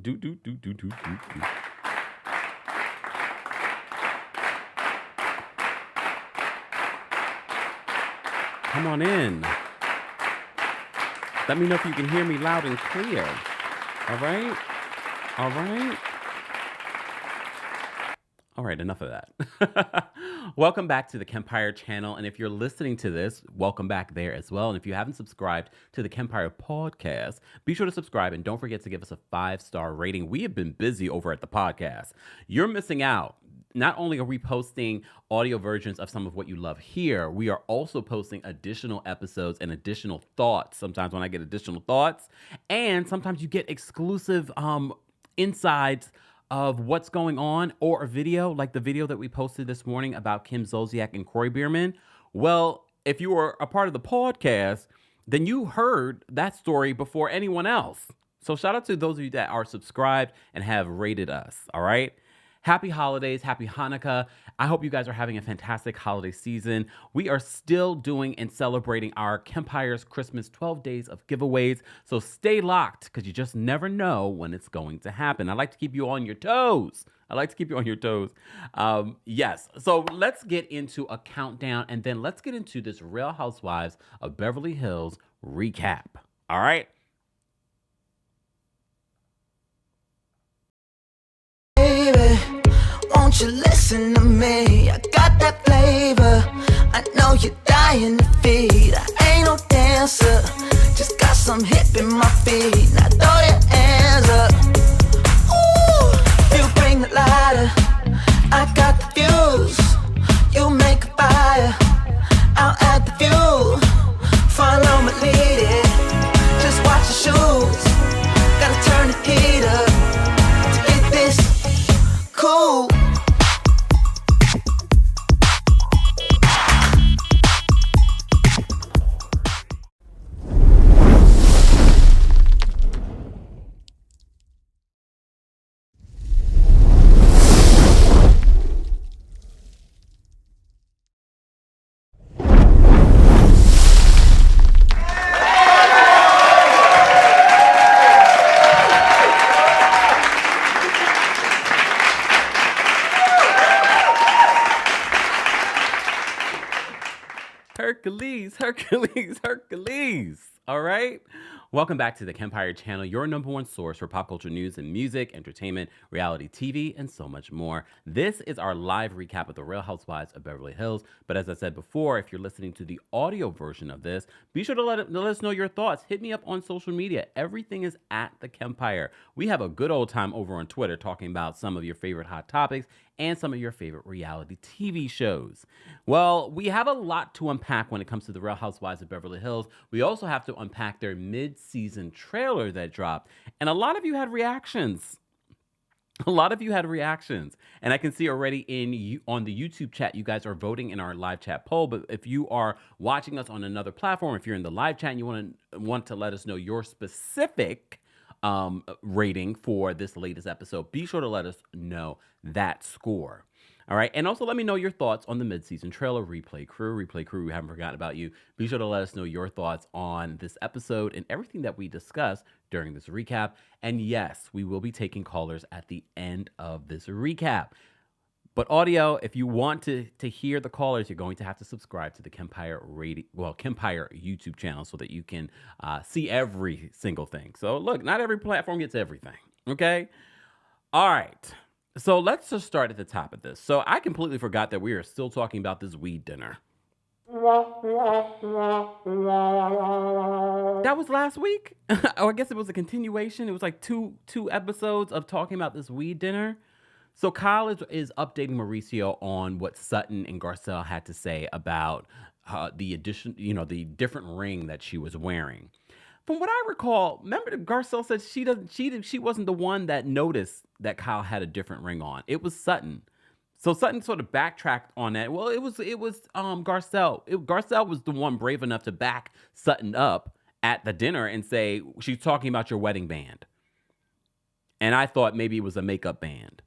Do. Come on in. Let me know if you can hear me loud and clear. All right? All right? All right, enough of that. Welcome back to the Kempire channel. And if you're listening to this, welcome back there as well. And if you haven't subscribed to the Kempire podcast, be sure to subscribe and don't forget to give us a 5-star rating. We have been busy over at the podcast. You're missing out. Not only are we posting audio versions of some of what you love here, we are also posting additional episodes and additional thoughts. Sometimes when I get additional thoughts, and sometimes you get exclusive insides of what's going on, or a video like the video that we posted this morning about Kim Zolciak and Corey Bierman. Well, if you were a part of the podcast, then you heard that story before anyone else. So shout out to those of you that are subscribed and have rated us, all right? Happy holidays, happy Hanukkah. I hope you guys are having a fantastic holiday season. We are still doing and celebrating our Kempire's Christmas 12 days of giveaways. So stay locked because you just never know when it's going to happen. I like to keep you on your toes. Yes. So let's get into a countdown and then let's get into this Real Housewives of Beverly Hills recap. All right. Won't you listen to me? I got that flavor. I know you're dying to feed. I ain't no dancer, just got some hip in my feet. Now throw your hands up. Ooh, you bring the lighter. I got the fuse. You make a fire. I'll add the fuel. Follow me, lead it. Just watch your shoes. Gotta turn the heat up to get this cool. Hercules. All right. Welcome back to the Kempire channel, your number one source for pop culture news and music, entertainment, reality TV, and so much more. This is our live recap of the Real Housewives of Beverly Hills. But as I said before, if you're listening to the audio version of this, be sure to let us know your thoughts. Hit me up on social media. Everything is at the Kempire. We have a good old time over on Twitter talking about some of your favorite hot topics and some of your favorite reality TV shows. Well, we have a lot to unpack when it comes to the Real Housewives of Beverly Hills. We also have to unpack their mid-season trailer that dropped. And a lot of you had reactions. And I can see already on the YouTube chat, you guys are voting in our live chat poll. But if you are watching us on another platform, if you're in the live chat and you want to let us know your specific rating for this latest episode, be sure to let us know that score. All right. And also let me know your thoughts on the mid-season trailer. Replay crew, we haven't forgotten about you. Be sure to let us know your thoughts on this episode and everything that we discussed during this recap. And yes, we will be taking callers at the end of this recap. But audio, if you want to hear the callers, you're going to have to subscribe to the Kempire YouTube channel so that you can see every single thing. So look, not every platform gets everything. Okay. All right. So let's just start at the top of this. So I completely forgot that we are still talking about this weed dinner. That was last week? Oh, I guess it was a continuation. It was like two episodes of talking about this weed dinner. So Kyle is updating Mauricio on what Sutton and Garcelle had to say about the different ring that she was wearing. From what I recall, remember that Garcelle said she wasn't the one that noticed that Kyle had a different ring on. It was Sutton. So Sutton sort of backtracked on that. Well, it was Garcelle. Garcelle was the one brave enough to back Sutton up at the dinner and say, she's talking about your wedding band. And I thought maybe it was a makeup band.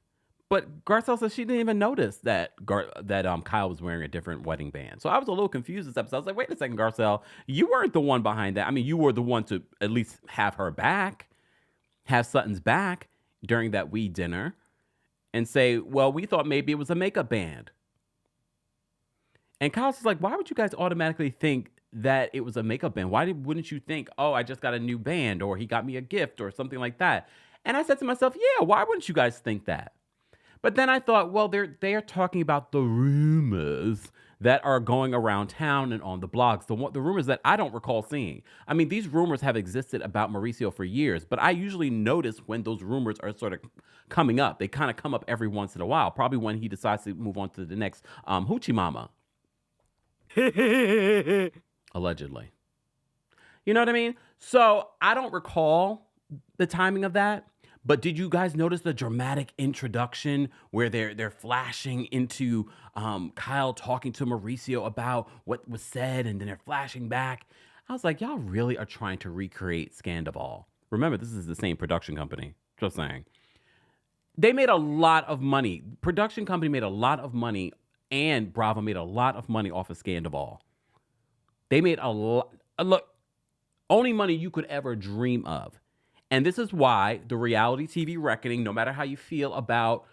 But Garcelle says she didn't even notice that Kyle was wearing a different wedding band. So I was a little confused this episode. I was like, wait a second, Garcelle, you weren't the one behind that. I mean, you were the one to at least have her back, have Sutton's back. during that wee dinner and say, well, we thought maybe it was a makeup band. And Kyle's like, why would you guys automatically think that it was a makeup band? Wouldn't you think, oh, I just got a new band, or he got me a gift or something like that? And I said to myself, yeah, why wouldn't you guys think that? But then I thought, well, they're talking about the rumors that are going around town and on the blogs, the rumors that I don't recall seeing. I mean, these rumors have existed about Mauricio for years, but I usually notice when those rumors are sort of coming up. They kind of come up every once in a while, probably when he decides to move on to the next hoochie mama. Allegedly. You know what I mean? So I don't recall the timing of that. But did you guys notice the dramatic introduction where they're flashing into Kyle talking to Mauricio about what was said, and then they're flashing back? I was like, y'all really are trying to recreate Scandival. Remember, this is the same production company. Just saying. They made a lot of money. Production company made a lot of money, and Bravo made a lot of money off of Scandival. They made a lot. Look, only money you could ever dream of. And this is why the reality TV reckoning, no matter how you feel about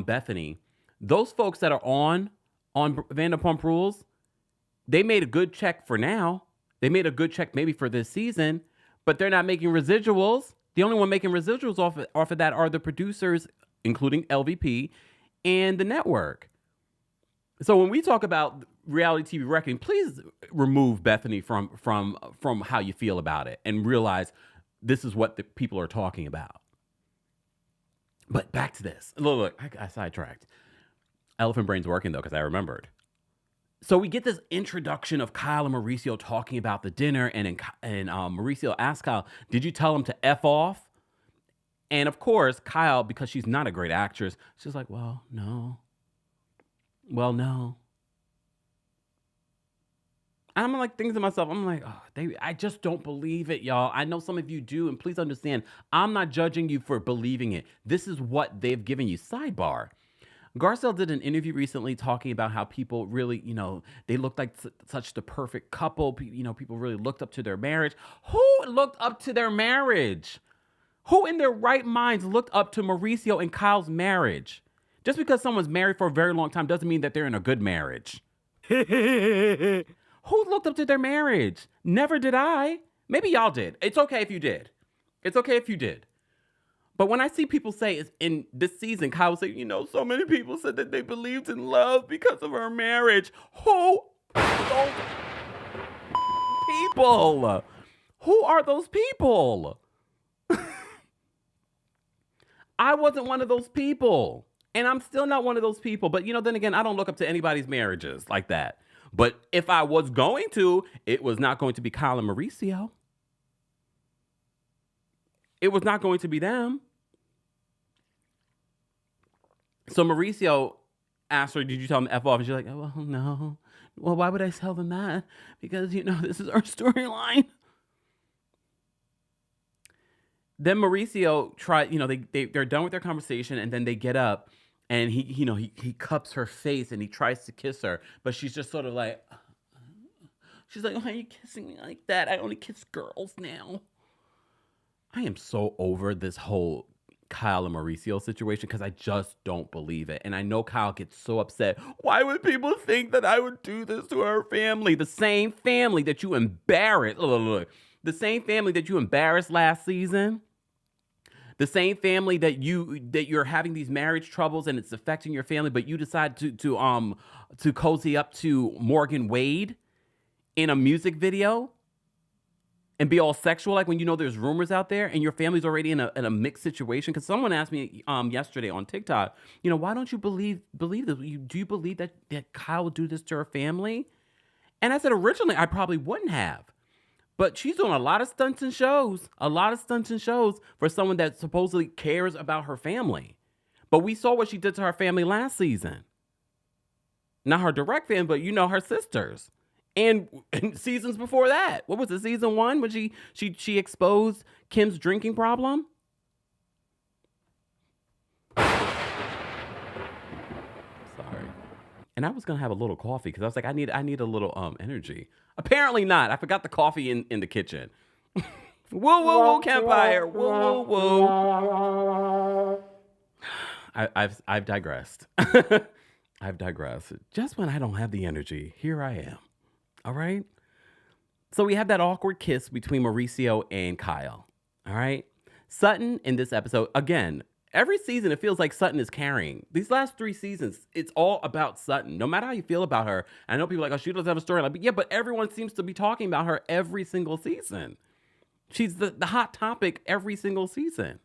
Bethany, those folks that are on Vanderpump Rules, they made a good check for now. They made a good check maybe for this season, but they're not making residuals. The only one making residuals off of that are the producers, including LVP and the network. So when we talk about reality TV reckoning, please remove Bethany from how you feel about it and realize this is what the people are talking about. But back to this. Look, I sidetracked. Elephant brain's working, though, because I remembered. So we get this introduction of Kyle and Mauricio talking about the dinner, and Mauricio asks Kyle, did you tell him to F off? And, of course, Kyle, because she's not a great actress, she's like, well, no. Well, no. I'm like thinking to myself, I'm like, oh, I just don't believe it, y'all. I know some of you do, and please understand, I'm not judging you for believing it. This is what they've given you. Sidebar. Garcelle did an interview recently talking about how people really, they looked like such the perfect couple. People really looked up to their marriage. Who looked up to their marriage? Who in their right minds looked up to Mauricio and Kyle's marriage? Just because someone's married for a very long time doesn't mean that they're in a good marriage. Who looked up to their marriage? Never did I. Maybe y'all did. It's okay if you did. It's okay if you did. But when I see people say in this season, Kyle will say, so many people said that they believed in love because of our marriage. Who are those people? Who are those people? I wasn't one of those people. And I'm still not one of those people. But, then again, I don't look up to anybody's marriages like that. But if I was going to, it was not going to be Kyle and Mauricio. It was not going to be them. So Mauricio asked her, did you tell him to F off? And she's like, oh, well, no. Well, why would I tell them that? Because, this is our storyline. Then Mauricio tried, they're done with their conversation, and then they get up. And he cups her face and he tries to kiss her, but she's just sort of like, she's like, why are you kissing me like that? I only kiss girls now. I am so over this whole Kyle and Mauricio situation because I just don't believe it. And I know Kyle gets so upset. Why would people think that I would do this to our family? The same family that you embarrassed. Look, the same family that you embarrassed last season. The same family that you're having these marriage troubles and it's affecting your family, but you decide to cozy up to Morgan Wade in a music video and be all sexual, like when there's rumors out there and your family's already in a mixed situation. Because someone asked me yesterday on TikTok, why don't you believe this? Do you believe that Kyle would do this to her family? And I said originally I probably wouldn't have. But she's doing a lot of stunts and shows for someone that supposedly cares about her family. But we saw what she did to her family last season. Not her direct family, but her sisters. And seasons before that. What was it, season 1? When she exposed Kim's drinking problem? Sorry. And I was going to have a little coffee because I was like, I need a little energy. Apparently not. I forgot the coffee in the kitchen. Woo, woo, woo, Kempire. Woo, woo, woo. I've digressed. I've digressed. Just when I don't have the energy, here I am. All right? So we have that awkward kiss between Mauricio and Kyle. All right? Sutton in this episode, again, every season it feels like Sutton is carrying. These last 3 seasons, it's all about Sutton. No matter how you feel about her. I know people are like, oh, she doesn't have a story. Like, yeah, but everyone seems to be talking about her every single season. She's the hot topic every single season.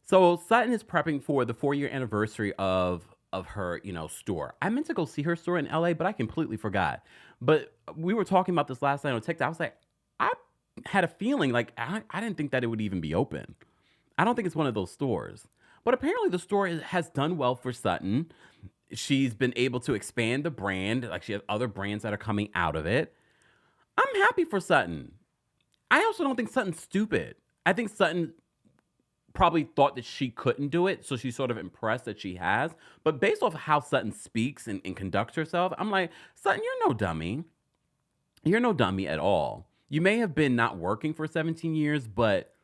So Sutton is prepping for the 4-year anniversary of her, store. I meant to go see her store in LA, but I completely forgot. But we were talking about this last night on TikTok. I was like, I had a feeling like I didn't think that it would even be open. I don't think it's one of those stores. But apparently the store has done well for Sutton. She's been able to expand the brand. Like, she has other brands that are coming out of it. I'm happy for Sutton. I also don't think Sutton's stupid. I think Sutton probably thought that she couldn't do it, so she's sort of impressed that she has. But based off how Sutton speaks and conducts herself, I'm like, Sutton, you're no dummy. You're no dummy at all. You may have been not working for 17 years, but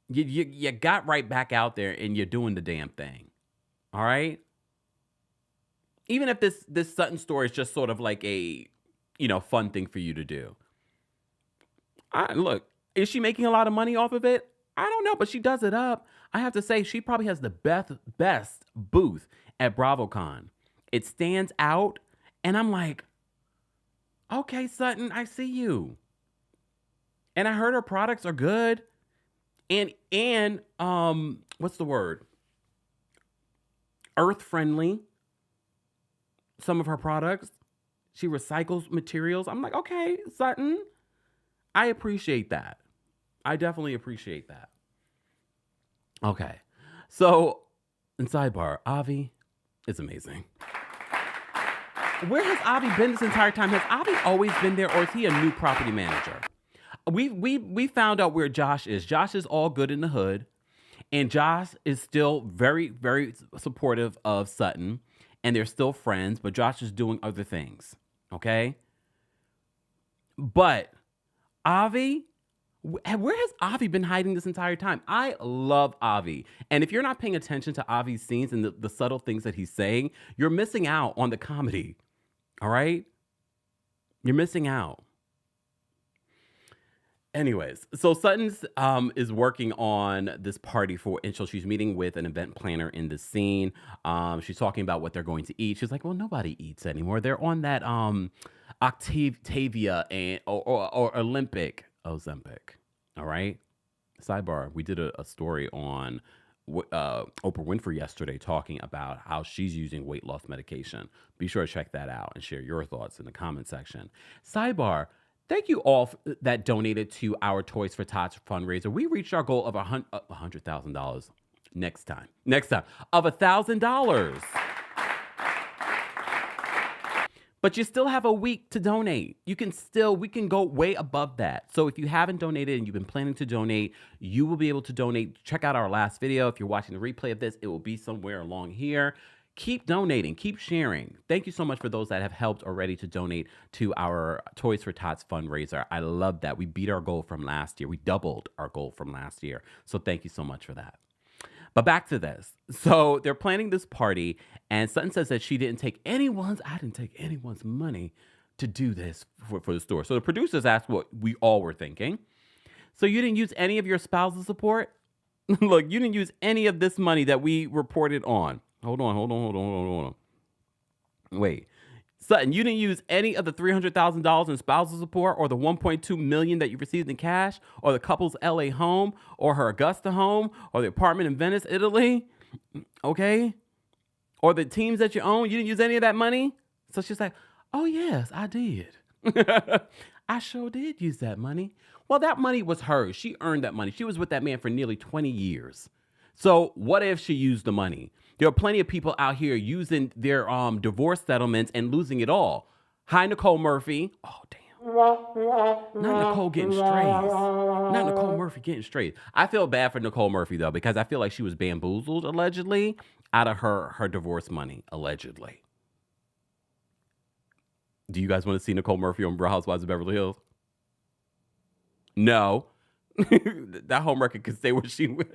you got right back out there and you're doing the damn thing. All right? Even if this Sutton store is just sort of like a, fun thing for you to do. Look, is she making a lot of money off of it? I don't know, but she does it up. I have to say, she probably has the best booth at BravoCon. It stands out, and I'm like, okay, Sutton, I see you. And I heard her products are good. And what's the word? Earth-friendly. Some of her products. She recycles materials. I'm like, okay, Sutton, I appreciate that. I definitely appreciate that. Okay. So, in sidebar, Avi is amazing. Where has Avi been this entire time? Has Avi always been there, or is he a new property manager? We found out where Josh is. Josh is all good in the hood, and Josh is still very, very supportive of Sutton, and they're still friends, but Josh is doing other things, okay? But Avi, where has Avi been hiding this entire time? I love Avi. And if you're not paying attention to Avi's scenes and the subtle things that he's saying, you're missing out on the comedy. All right? You're missing out. Anyways, so Sutton's is working on this party and so she's meeting with an event planner in the scene. She's talking about what they're going to eat. She's like, well, nobody eats anymore. They're on that Octavia and or Olympic. Ozempic. All right. Sidebar. We did a story on Oprah Winfrey yesterday talking about how she's using weight loss medication. Be sure to check that out and share your thoughts in the comment section. Sidebar. Thank you all that donated to our Toys for Tots fundraiser. We reached our goal of $100,000 next time of $1,000. But you still have a week to donate. We can go way above that. So if you haven't donated and you've been planning to donate, you will be able to donate. Check out our last video. If you're watching the replay of this, it will be somewhere along here. Keep donating, keep sharing. Thank you so much for those that have helped already to donate to our Toys for Tots fundraiser. I love that. We beat our goal from last year. We doubled our goal from last year. So thank you so much for that. But back to this. So they're planning this party, and Sutton says that I didn't take anyone's money to do this for the store. So the producers asked what we all were thinking. So you didn't use any of your spousal support? Look, you didn't use any of this money that we reported on. Hold on. Wait. Sutton, you didn't use any of the $300,000 in spousal support or the $1.2 million that you received in cash or the couple's LA home or her Augusta home or the apartment in Venice, Italy, okay? Or the teams that you own. You didn't use any of that money? So she's like, oh, yes, I did. I sure did use that money. Well, that money was hers. She earned that money. She was with that man for nearly 20 years. So what if she used the money? There are plenty of people out here using their divorce settlements and losing it all. Hi, Nicole Murphy. Oh, damn. Not Nicole getting strays. Not Nicole Murphy getting strays. I feel bad for Nicole Murphy, though, because I feel like she was bamboozled, allegedly, out of her divorce money, allegedly. Do you guys want to see Nicole Murphy on Real Housewives of Beverly Hills? No. That home record could stay where she was.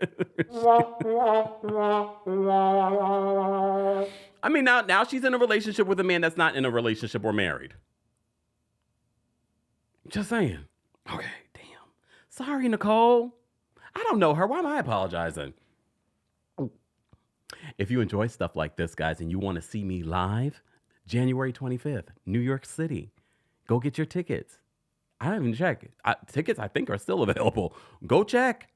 I mean, now she's in a relationship with a man that's not in a relationship or married. Just saying. Okay, damn. Sorry, Nicole. I don't know her. Why am I apologizing? If you enjoy stuff like this, guys, and you want to see me live, January 25th, New York City. Go get your tickets. I haven't even checked. Tickets, I think, are still available. Go check.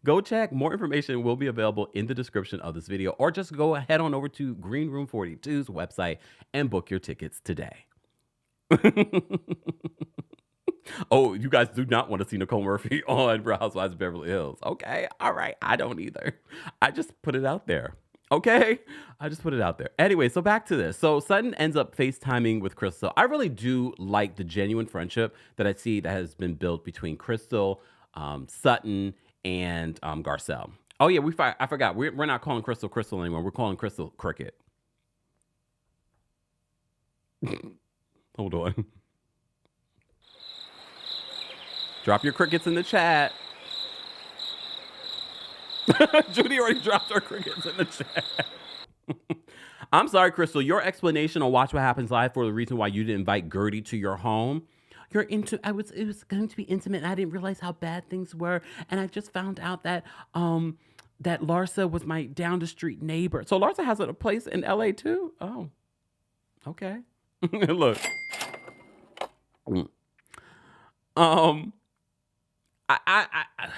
Go check. More information will be available in the description of this video, or just go head on over to Green Room 42's website and book your tickets today. Oh, you guys do not want to see Nicole Murphy on Real Housewives of Beverly Hills. Okay, all right. I don't either. I just put it out there. Okay, I just put it out there. Anyway, so back to this. So Sutton ends up FaceTiming with Crystal. I really do like the genuine friendship that I see that has been built between Crystal, Sutton, and Garcelle. Oh yeah, I forgot. We're not calling Crystal Crystal anymore. We're calling Crystal Cricket. Hold on. Drop your crickets in the chat. Judy already dropped her crickets in the chat. I'm sorry, Crystal. Your explanation on Watch What Happens Live for the reason why you didn't invite Gertie to your home. It was going to be intimate, and I didn't realize how bad things were. And I just found out that that Larsa was my down the street neighbor. So Larsa has a place in LA too? Oh. Okay. Look.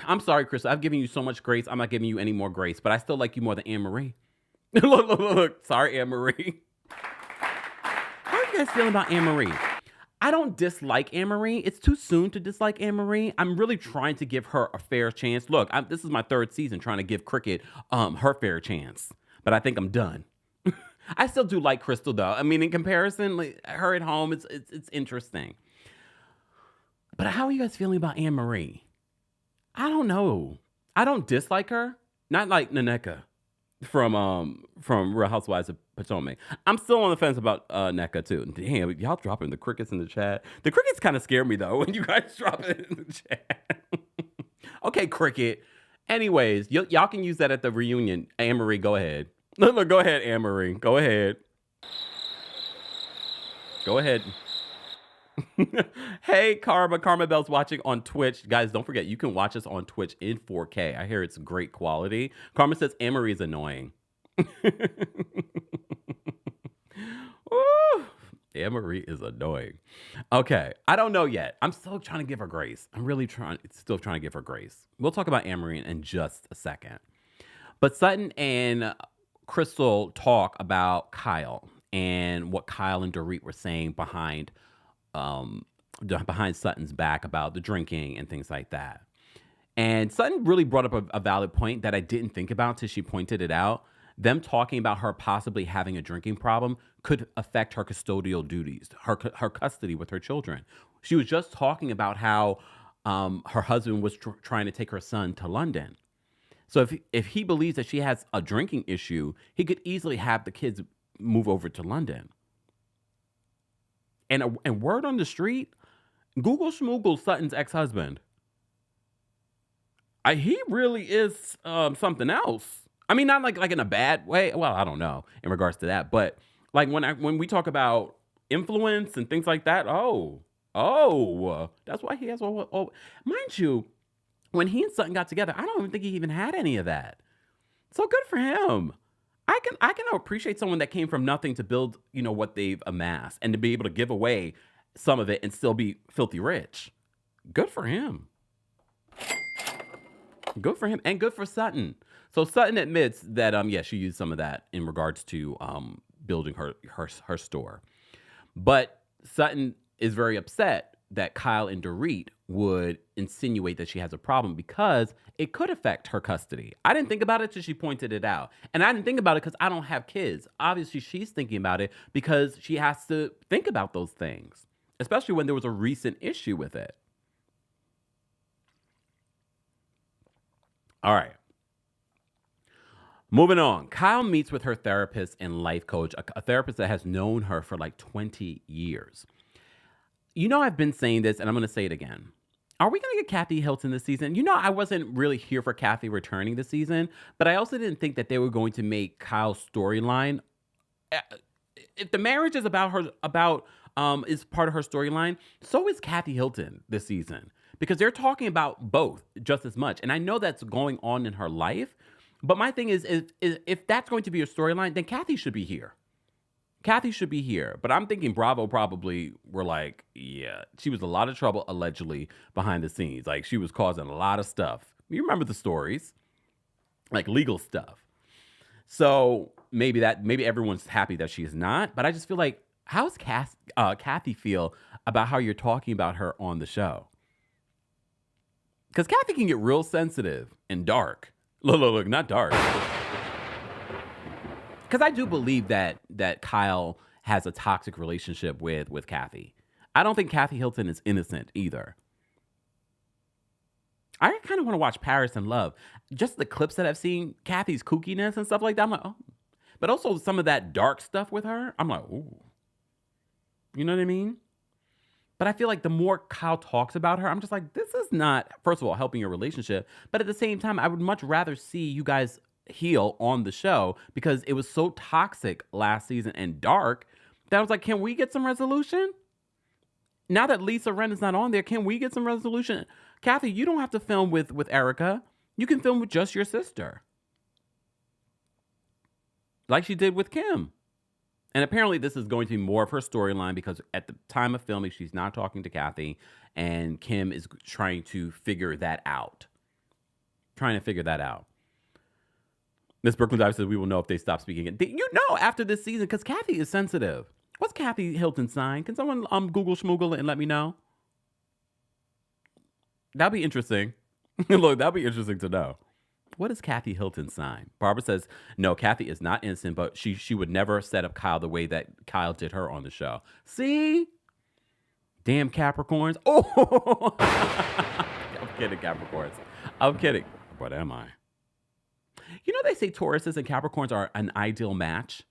I'm sorry, Chris. I've given you so much grace. I'm not giving you any more grace, but I still like you more than Anne-Marie. Look. Sorry, Anne-Marie. How are you guys feeling about Anne-Marie? I don't dislike Anne-Marie. It's too soon to dislike Anne-Marie. I'm really trying to give her a fair chance. Look, this is my third season trying to give Cricket her fair chance, but I think I'm done. I still do like Crystal, though. I mean, in comparison, like, her at home, it's interesting. But how are you guys feeling about Anne-Marie? I don't know. I don't dislike her. Not like Nneka from Real Housewives of Potomac. I'm still on the fence about Nneka too. Damn, y'all dropping the crickets in the chat. The crickets kind of scare me though when you guys drop it in the chat. Okay, Cricket. Anyways, y'all can use that at the reunion. Anne-Marie, go ahead. Look, go ahead, Anne-Marie. Go ahead. Go ahead. Hey, Karma Bell's watching on Twitch. Guys, don't forget, you can watch us on Twitch in 4K. I hear it's great quality. Karma says Anne-Marie is annoying. Anne-Marie is annoying. Okay, I don't know yet. I'm still trying to give her grace. I'm really still trying to give her grace. We'll talk about Anne-Marie in just a second. But Sutton and Crystal talk about Kyle and what Kyle and Dorit were saying behind Sutton's back about the drinking and things like that. And Sutton really brought up a valid point that I didn't think about till she pointed it out. Them talking about her possibly having a drinking problem could affect her custodial duties, her custody with her children. She was just talking about how her husband was trying to take her son to London. So if he believes that she has a drinking issue, he could easily have the kids move over to London. And word on the street, Google Schmoogle Sutton's ex-husband. He really is something else. I mean, not like in a bad way. Well, I don't know in regards to that, but like when we talk about influence and things like that. That's why he has all. Mind you, when he and Sutton got together, I don't even think he even had any of that. So good for him. I can appreciate someone that came from nothing to build, what they've amassed and to be able to give away some of it and still be filthy rich. Good for him. Good for him and good for Sutton. So Sutton admits that she used some of that in regards to building her store. But Sutton is very upset that Kyle and Dorit would insinuate that she has a problem because it could affect her custody. I didn't think about it till she pointed it out. And I didn't think about it because I don't have kids. Obviously, she's thinking about it because she has to think about those things, especially when there was a recent issue with it. All right. Moving on. Kyle meets with her therapist and life coach, a therapist that has known her for like 20 years. I've been saying this, and I'm going to say it again. Are we going to get Kathy Hilton this season? You know, I wasn't really here for Kathy returning this season, but I also didn't think that they were going to make Kyle's storyline. uh, If the marriage is about her, is part of her storyline, so is Kathy Hilton this season because they're talking about both just as much. And I know that's going on in her life, but my thing is if that's going to be your storyline, then Kathy should be here. Kathy should be here. But I'm thinking Bravo probably were like, yeah, she was a lot of trouble allegedly behind the scenes. Like she was causing a lot of stuff. You remember the stories, like legal stuff. So maybe everyone's happy that she is not. But I just feel like, how's Kathy feel about how you're talking about her on the show? Because Kathy can get real sensitive and dark. Look, not dark. Because I do believe that Kyle has a toxic relationship with Kathy. I don't think Kathy Hilton is innocent either. I kind of want to watch Paris in Love. Just the clips that I've seen, Kathy's kookiness and stuff like that, I'm like, oh. But also some of that dark stuff with her, I'm like, ooh. You know what I mean? But I feel like the more Kyle talks about her, I'm just like, this is not, first of all, helping your relationship. But at the same time, I would much rather see you guys heal on the show because it was so toxic last season and dark that I was like, can we get some resolution? Now that Lisa Ren is not on there, can we get some resolution? Kathy, you don't have to film with Erica. You can film with just your sister. Like she did with Kim. And apparently this is going to be more of her storyline because at the time of filming, she's not talking to Kathy and Kim is trying to figure that out. Miss Brooklyn Dive says we will know if they stop speaking again. You know after this season, because Kathy is sensitive. What's Kathy Hilton's sign? Can someone Google schmoogle it and let me know? That'd be interesting. Look, that'd be interesting to know. What is Kathy Hilton's sign? Barbara says, no, Kathy is not innocent, but she would never set up Kyle the way that Kyle did her on the show. See? Damn Capricorns. Oh! I'm kidding, Capricorns. I'm kidding. What am I? You know, they say Tauruses and Capricorns are an ideal match.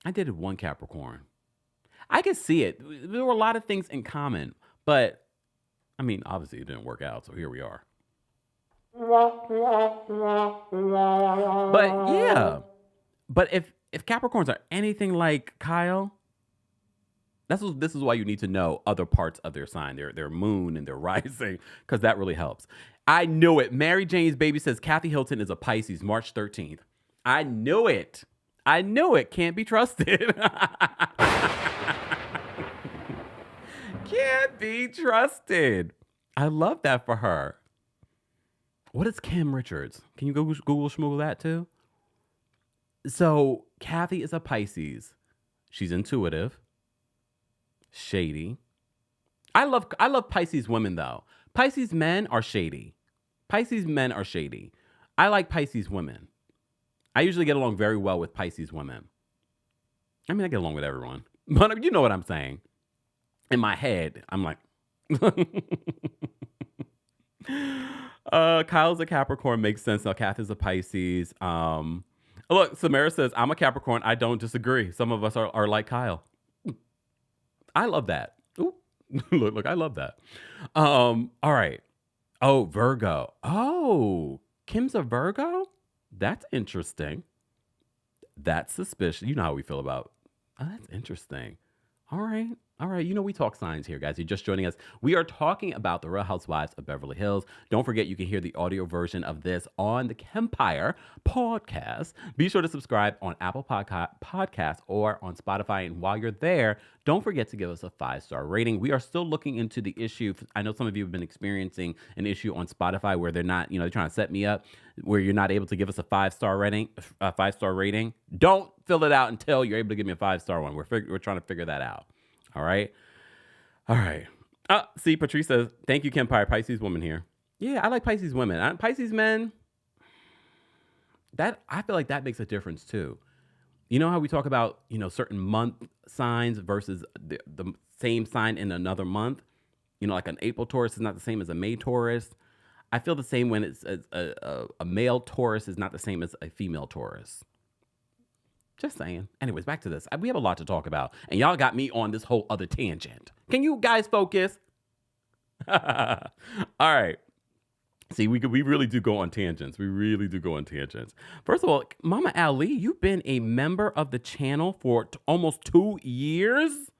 I dated one Capricorn. I could see it. There were a lot of things in common, but I mean, obviously it didn't work out, so here we are. But yeah. But if Capricorns are anything like Kyle, this is why you need to know other parts of their sign, their moon and their rising, because that really helps. I knew it. Mary Jane's baby says Kathy Hilton is a Pisces, March 13th. I knew it. Can't be trusted. Can't be trusted. I love that for her. What is Kim Richards? Can you Google schmoogle that too? So Kathy is a Pisces. She's intuitive. Shady. I love Pisces women though. Pisces men are shady. I like Pisces women. I usually get along very well with Pisces women. I mean, I get along with everyone. But you know what I'm saying. In my head, I'm like... Kyle's a Capricorn. Makes sense. Now, Kathy's a Pisces. Look, Samara says, I'm a Capricorn. I don't disagree. Some of us are like Kyle. I love that. Ooh. Look, I love that. All right. Oh, Virgo. Oh, Kim's a Virgo? That's interesting. That's suspicious. You know how we feel about. Oh, that's interesting. All right. You know, we talk signs here, guys. You're just joining us. We are talking about the Real Housewives of Beverly Hills. Don't forget, you can hear the audio version of this on the Kempire podcast. Be sure to subscribe on Apple Podcasts or on Spotify. And while you're there, don't forget to give us a 5-star rating. We are still looking into the issue. I know some of you have been experiencing an issue on Spotify where they're not, they're trying to set me up where you're not able to give us a 5-star rating. Don't fill it out until you're able to give me a 5-star one. We're trying to figure that out. All right. See, Patrice says, thank you, Kempire. Pisces woman here. Yeah, I like Pisces women. Pisces men, I feel like that makes a difference too. You know how we talk about, certain month signs versus the same sign in another month? Like an April Taurus is not the same as a May Taurus. I feel the same when it's a male Taurus is not the same as a female Taurus. Just saying. Anyways, back to this. We have a lot to talk about. And y'all got me on this whole other tangent. Can you guys focus? All right. See, we really do go on tangents. We really do go on tangents. First of all, Mama Ali, you've been a member of the channel for almost 2 years.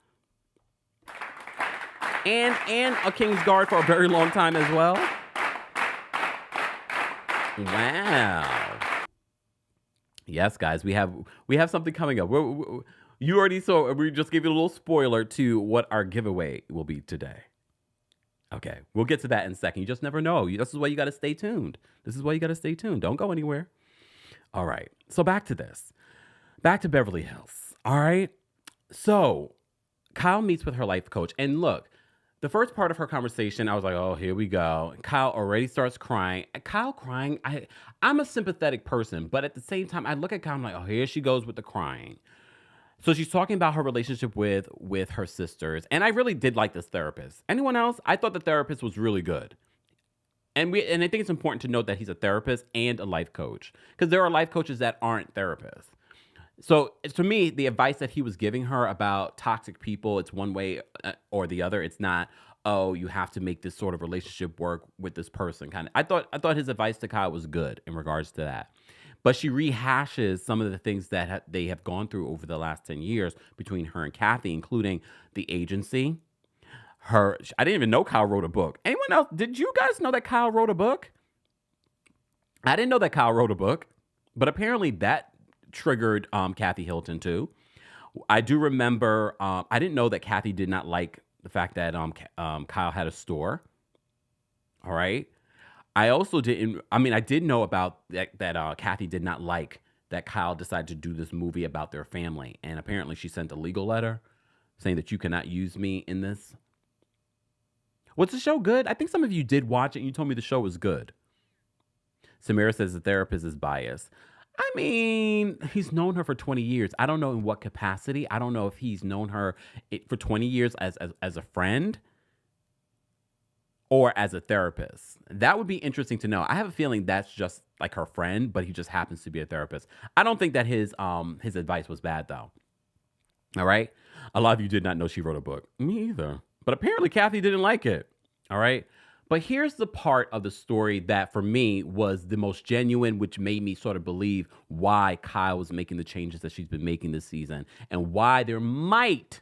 And a King's Guard for a very long time as well. Wow. Yes, guys, we have something coming up. You already saw. We just gave you a little spoiler to what our giveaway will be today. Okay, we'll get to that in a second. You just never know. This is why you got to stay tuned. Don't go anywhere. All right. So back to this. Back to Beverly Hills. All right. So Kyle meets with her life coach, and look. The first part of her conversation, I was like, oh, here we go. Kyle already starts crying. Kyle crying, I'm a sympathetic person, but at the same time, I look at Kyle, I'm like, oh, here she goes with the crying. So she's talking about her relationship with her sisters, and I really did like this therapist. Anyone else? I thought the therapist was really good. And I think it's important to note that he's a therapist and a life coach, because there are life coaches that aren't therapists. So to me, the advice that he was giving her about toxic people, it's one way or the other. It's not, oh, you have to make this sort of relationship work with this person. Kind of. I thought his advice to Kyle was good in regards to that. But she rehashes some of the things that they have gone through over the last 10 years between her and Kathy, including the agency. I didn't even know Kyle wrote a book. Anyone else? Did you guys know that Kyle wrote a book? I didn't know that Kyle wrote a book, but apparently that triggered Kathy Hilton too. I do remember. I didn't know that Kathy did not like the fact that Kyle had a store. All right. I also didn't. I mean, I did know about that Kathy did not like that Kyle decided to do this movie about their family, and apparently she sent a legal letter saying that you cannot use me in this. Was the show good? I think some of you did watch it, and you told me the show was good. Samira says the therapist is biased. I mean, he's known her for 20 years. I don't know in what capacity. I don't know if he's known her for 20 years as a friend or as a therapist. That would be interesting to know. I have a feeling that's just like her friend, but he just happens to be a therapist. I don't think that his advice was bad, though. All right? A lot of you did not know she wrote a book. Me either. But apparently Kathy didn't like it. All right? But here's the part of the story that for me was the most genuine, which made me sort of believe why Kyle was making the changes that she's been making this season and why there might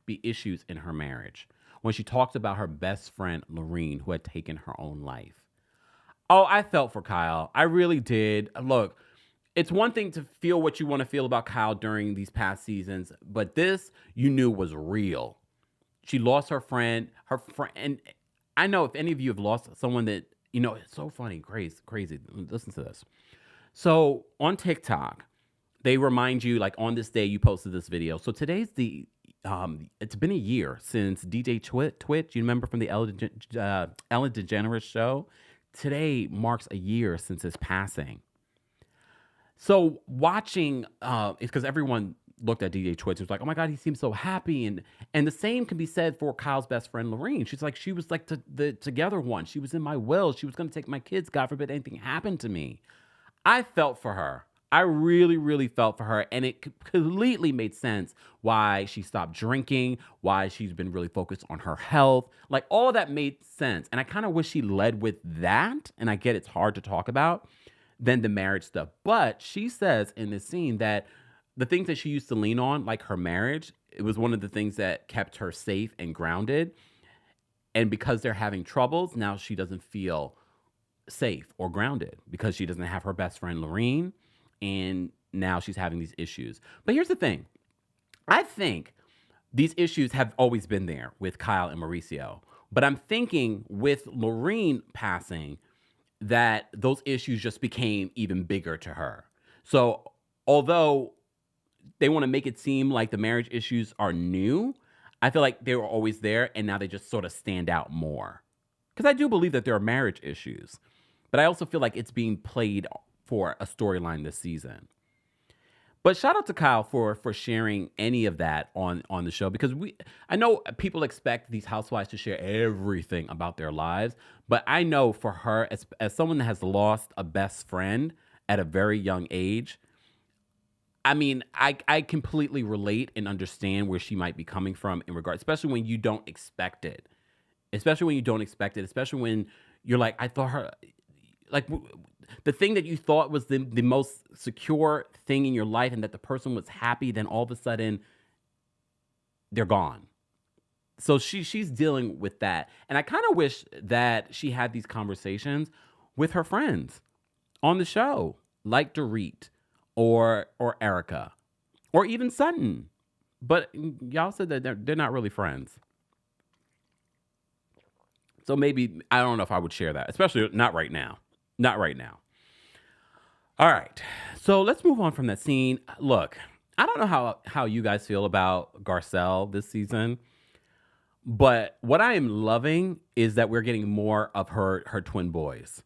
be issues in her marriage. When she talked about her best friend, Lorene, who had taken her own life. Oh, I felt for Kyle. I really did. Look, it's one thing to feel what you want to feel about Kyle during these past seasons, but this you knew was real. She lost her friend, and I know if any of you have lost someone that, you know, it's so funny, crazy. Listen to this. So on TikTok, they remind you, like, on this day you posted this video. So today's it's been a year since DJ Twitch, you remember from the Ellen DeGeneres show? Today marks a year since his passing. So watching, because everyone looked at DJ Twitch and was like, oh my God, he seems so happy. And the same can be said for Kyle's best friend, Lorene. She's like, she was like the together one. She was in my will. She was going to take my kids. God forbid anything happened to me. I felt for her. I really, really felt for her. And it completely made sense why she stopped drinking, why she's been really focused on her health. Like, all of that made sense. And I kind of wish she led with that. And I get it's hard to talk about than the marriage stuff. But she says in this scene that the things that she used to lean on, like her marriage, it was one of the things that kept her safe and grounded. And because they're having troubles, now she doesn't feel safe or grounded because she doesn't have her best friend, Lorene. And now she's having these issues. But here's the thing. I think these issues have always been there with Kyle and Mauricio. But I'm thinking with Lorene passing, that those issues just became even bigger to her. So although they want to make it seem like the marriage issues are new, I feel like they were always there and now they just sort of stand out more. Because I do believe that there are marriage issues, but I also feel like it's being played for a storyline this season. But shout out to Kyle for sharing any of that on the show, because I know people expect these housewives to share everything about their lives, but I know for her, as someone that has lost a best friend at a very young age, I mean, I completely relate and understand where she might be coming from in regard, especially when you don't expect it. especially when you don't expect it, especially when you're like, I thought her, like the thing that you thought was the most secure thing in your life and that the person was happy, then all of a sudden they're gone. So she's dealing with that. And I kind of wish that she had these conversations with her friends on the show, like Dorit or Erica or even Sutton. But y'all said that they're not really friends. So maybe, I don't know if I would share that, especially not right now. Not right now. All right. So let's move on from that scene. Look, I don't know how you guys feel about Garcelle this season, but what I am loving is that we're getting more of her twin boys,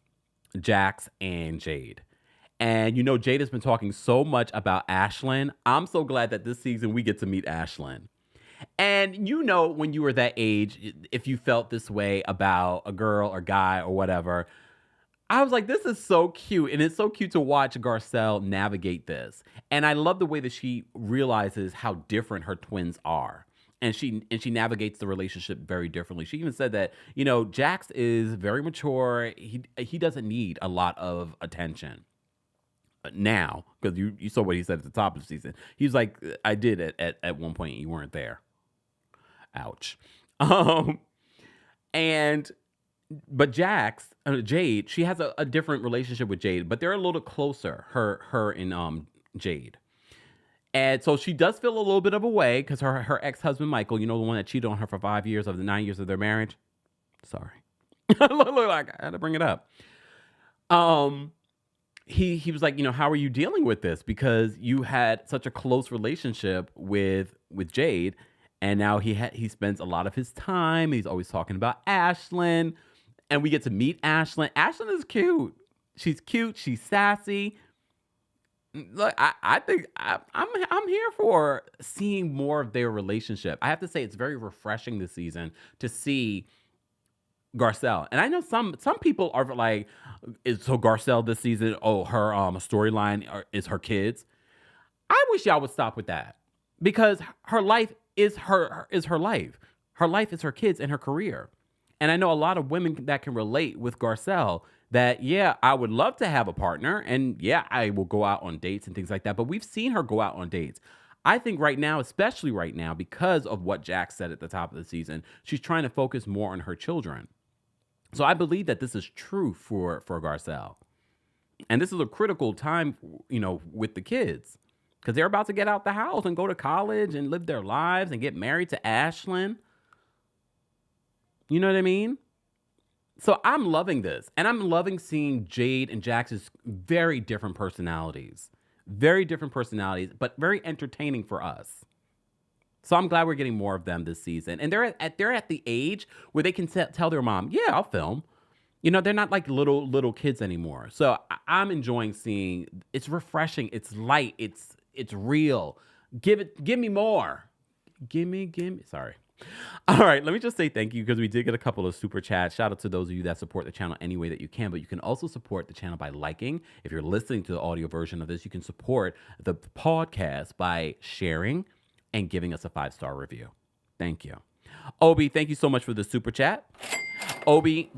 Jax and Jade. And you know, Jade has been talking so much about Ashlyn. I'm so glad that this season we get to meet Ashlyn. And you know, when you were that age, if you felt this way about a girl or guy or whatever, I was like, this is so cute. And it's so cute to watch Garcelle navigate this. And I love the way that she realizes how different her twins are. And she navigates the relationship very differently. She even said that, you know, Jax is very mature. He doesn't need a lot of attention now, because you saw what he said at the top of the season. He was like, I did it at one point. You weren't there. Ouch. But Jade, she has a different relationship with Jade, but they're a little closer, her and Jade. And so she does feel a little bit of a way because her ex-husband, Michael, you know, the one that cheated on her for 5 years of the 9 years of their marriage. Sorry. Look, like I had to bring it up. He was like, you know, how are you dealing with this? Because you had such a close relationship with Jade, and now he spends a lot of his time. He's always talking about Ashlyn, and we get to meet Ashlyn. Ashlyn is cute. She's cute. She's sassy. Look, I think I'm here for seeing more of their relationship. I have to say it's very refreshing this season to see Garcelle. And I know some people are like, so Garcelle this season, oh, her storyline is her kids. I wish y'all would stop with that, because her life is her life. Her life is her kids and her career. And I know a lot of women that can relate with Garcelle, that, yeah, I would love to have a partner, and yeah, I will go out on dates and things like that. But we've seen her go out on dates. I think right now, especially right now, because of what Jack said at the top of the season, she's trying to focus more on her children. So I believe that this is true for Garcelle. And this is a critical time, you know, with the kids, because they're about to get out the house and go to college and live their lives and get married to Ashlyn. You know what I mean? So I'm loving this. And I'm loving seeing Jade and Jax's very different personalities. Very different personalities, but very entertaining for us. So I'm glad we're getting more of them this season. And they're at the age where they can tell their mom, yeah, I'll film. You know, they're not like little kids anymore. So I'm enjoying seeing, it's refreshing, it's light, it's real. Give me more. Give me, sorry. All right, let me just say thank you, because we did get a couple of super chats. Shout out to those of you that support the channel any way that you can, but you can also support the channel by liking. If you're listening to the audio version of this, you can support the podcast by sharing and giving us a 5-star review. Thank you. Obi, thank you so much for the super chat. Obi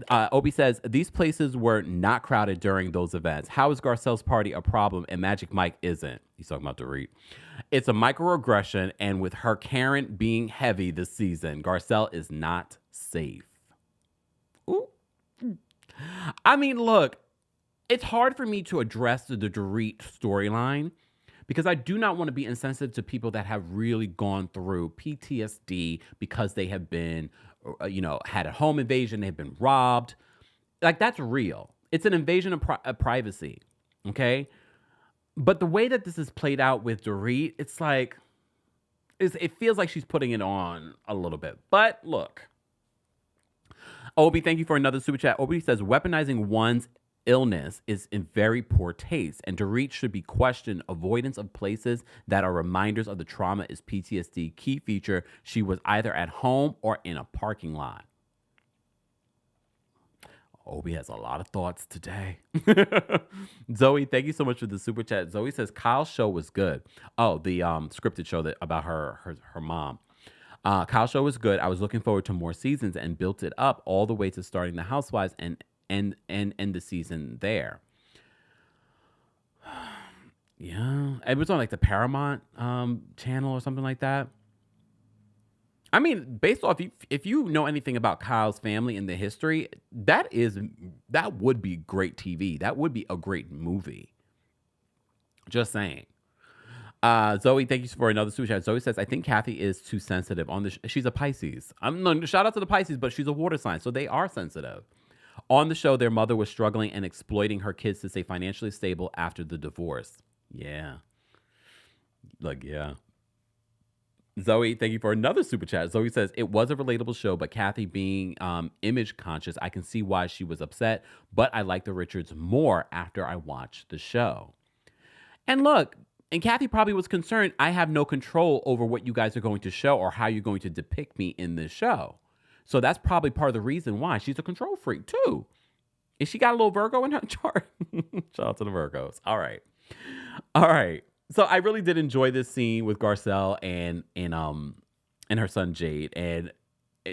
says, these places were not crowded during those events. How is Garcelle's party a problem and Magic Mike isn't? He's talking about Dorit. It's a microaggression, and with her Karen being heavy this season, Garcelle is not safe. Ooh. I mean, look, it's hard for me to address the Dorit storyline, because I do not want to be insensitive to people that have really gone through PTSD because they have been, you know, had a home invasion, they've been robbed. Like, that's real. It's an invasion of privacy, okay? But the way that this is played out with Dorit, it's like, it feels like she's putting it on a little bit. But look, Obi, thank you for another super chat. Obi says, weaponizing one's illness is in very poor taste, and Dorit should be questioned. Avoidance of places that are reminders of the trauma is PTSD. Key feature, she was either at home or in a parking lot. Obi has a lot of thoughts today. Zoe, thank you so much for the super chat. Zoe says Kyle's show was good. Oh, the scripted show about her mom. Kyle's show was good. I was looking forward to more seasons and built it up all the way to starting the Housewives and end the season there. Yeah, it was on like the Paramount channel or something like that. I mean, based off if you know anything about Kyle's family and the history, that would be great TV. That would be a great movie. Just saying. Zoe, thank you for another super chat. Zoe says, I think Kathy is too sensitive on the she's a Pisces. Shout out to the Pisces, but she's a water sign, so they are sensitive. On the show, their mother was struggling and exploiting her kids to stay financially stable after the divorce. Yeah. Like, yeah. Zoe, thank you for another super chat. Zoe says, it was a relatable show, but Kathy being image conscious, I can see why she was upset, but I like the Richards more after I watched the show. And look, and Kathy probably was concerned, I have no control over what you guys are going to show or how you're going to depict me in this show. So that's probably part of the reason why she's a control freak too. Is she got a little Virgo in her chart? Shout out to the Virgos. All right. So I really did enjoy this scene with Garcelle and her son Jade, and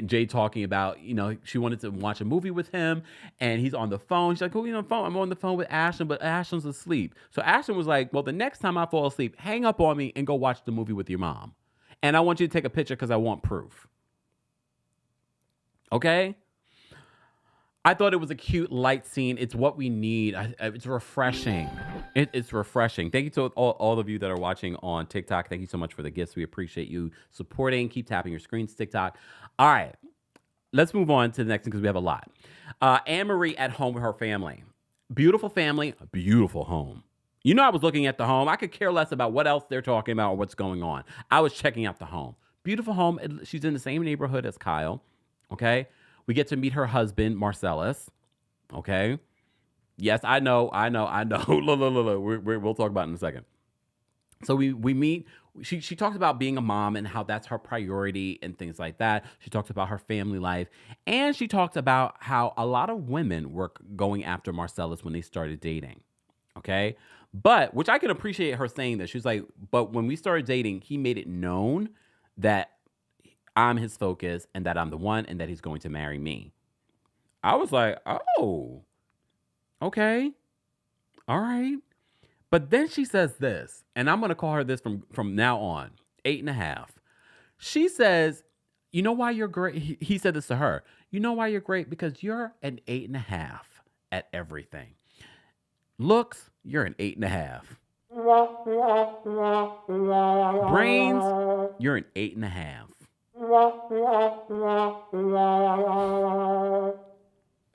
Jade talking about, she wanted to watch a movie with him, and he's on the phone. She's like, "Who are you on the phone?" "I'm on the phone with Ashton, but Ashton's asleep." So Ashton was like, "Well, the next time I fall asleep, hang up on me and go watch the movie with your mom, and I want you to take a picture because I want proof." Okay. I thought it was a cute, light scene. It's what we need. It's refreshing. It's refreshing. Thank you to all of you that are watching on TikTok. Thank you so much for the gifts. We appreciate you supporting. Keep tapping your screens, TikTok. All right. Let's move on to the next thing because we have a lot. Anne-Marie at home with her family. Beautiful family, a beautiful home. I was looking at the home. I could care less about what else they're talking about or what's going on. I was checking out the home. Beautiful home. She's in the same neighborhood as Kyle. Okay. We get to meet her husband, Marcellus. Okay. Yes, I know. Look. We'll talk about it in a second. So we meet. She talks about being a mom and how that's her priority and things like that. She talks about her family life. And she talks about how a lot of women were going after Marcellus when they started dating. Okay. But, which I can appreciate her saying this. She's like, but when we started dating, he made it known that I'm his focus and that I'm the one and that he's going to marry me. I was like, oh, okay. All right. But then she says this, and I'm going to call her this from now on, 8.5. She says, you know why you're great? He said this to her. You know why you're great? Because you're an 8.5 at everything. Looks, you're an 8.5. Brains, you're an 8.5.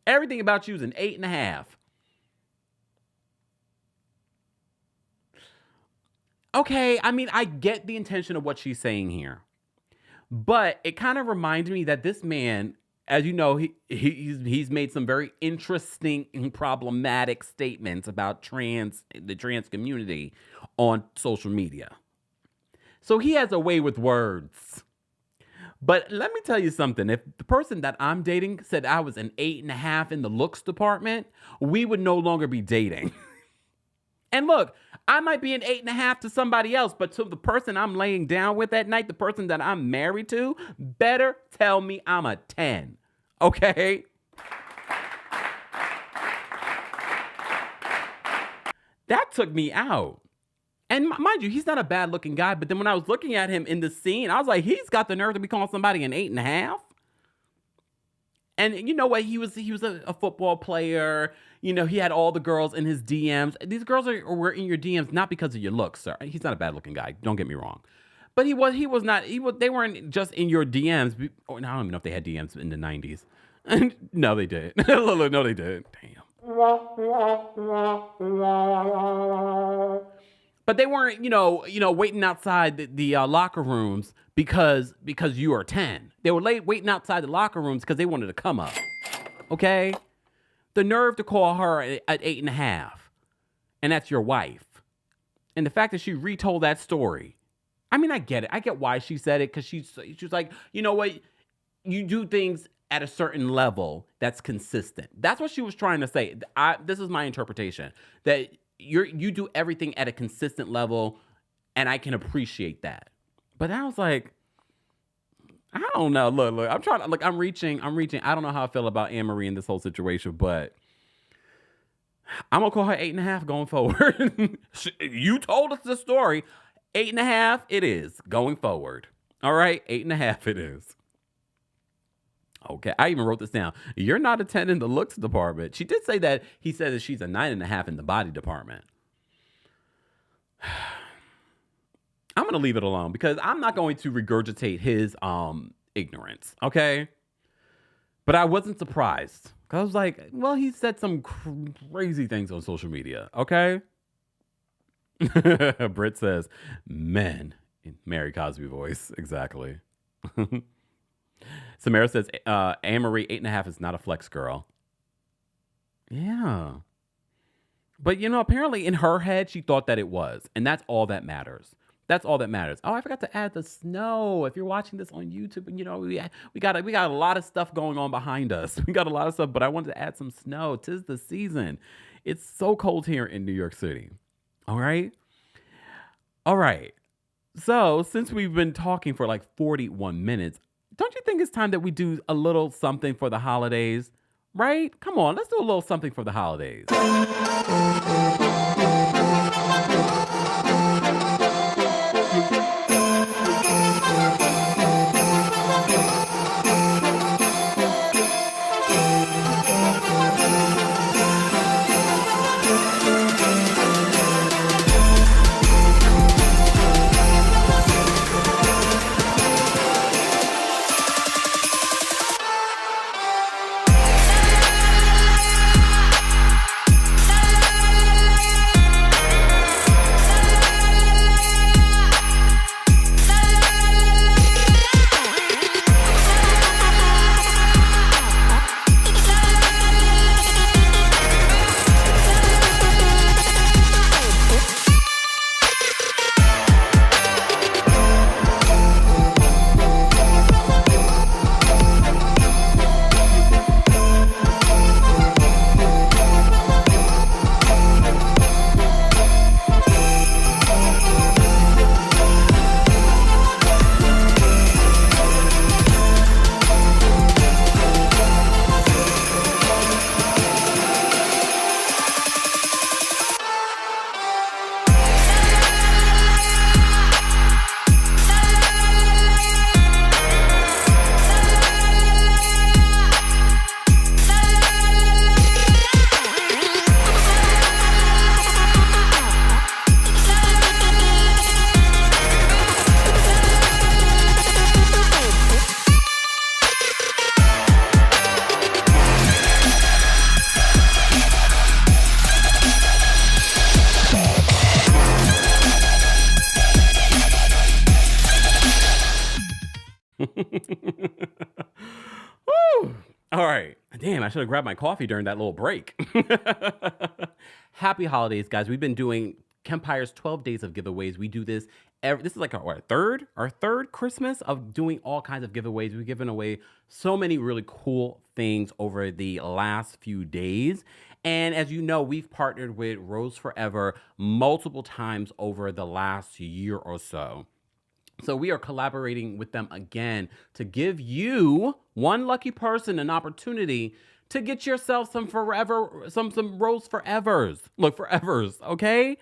Everything about you is an 8.5. Okay, I mean, I get the intention of what she's saying here, but it kind of reminds me that this man, as you know, he's made some very interesting and problematic statements about the trans community on social media. So he has a way with words. But let me tell you something. If the person that I'm dating said I was an 8.5 in the looks department, we would no longer be dating. And look, I might be an 8.5 to somebody else, but to the person I'm laying down with at night, the person that I'm married to, better tell me I'm a 10. Okay? That took me out. And mind you, he's not a bad looking guy. But then when I was looking at him in the scene, I was like, he's got the nerve to be calling somebody an 8.5. And you know what? He was a football player. He had all the girls in his DMs. These girls were in your DMs not because of your looks, sir. He's not a bad looking guy. Don't get me wrong. But they weren't just in your DMs. I don't even know if they had DMs in the 90s. No, they did. No, they did. Damn. But they weren't, waiting outside the locker rooms because you are 10. They were waiting outside the locker rooms because they wanted to come up. Okay? The nerve to call her at 8.5. And that's your wife. And the fact that she retold that story. I mean, I get it. I get why she said it because she's like, you know what? You do things at a certain level that's consistent. That's what she was trying to say. This is my interpretation. That you do everything at a consistent level, and I can appreciate that. But I was like, I don't know. Look, I'm trying to look. I'm reaching. I don't know how I feel about Anne Marie in this whole situation, but I'm gonna call her 8.5 going forward. You told us the story. 8.5 it is going forward. All right, 8.5 it is. Okay, I even wrote this down. You're not attending the looks department. She did say that he said that she's a 9.5 in the body department. I'm gonna leave it alone because I'm not going to regurgitate his ignorance. Okay, but I wasn't surprised because I was like, well, he said some crazy things on social media. Okay. Britt says, men in Mary Cosby voice. Exactly. Samara says, Anne-Marie 8.5 is not a flex girl. Yeah. But, apparently in her head, she thought that it was. And that's all that matters. That's all that matters. Oh, I forgot to add the snow. If you're watching this on YouTube, we got a lot of stuff going on behind us. We got a lot of stuff, but I wanted to add some snow. 'Tis the season. It's so cold here in New York City. All right. All right. So since we've been talking for like 41 minutes, don't you think it's time that we do a little something for the holidays? Right? Come on, let's do a little something for the holidays. Woo! All right. Damn, I should have grabbed my coffee during that little break. Happy holidays, guys. We've been doing Kempire's 12 days of giveaways. We do this this is like our third Christmas of doing all kinds of giveaways. We've given away so many really cool things over the last few days. And as you know, we've partnered with Rose Forever multiple times over the last year or so. So we are collaborating with them again to give you, one lucky person, an opportunity to get yourself some Rose Forevers. Look, Forevers, okay?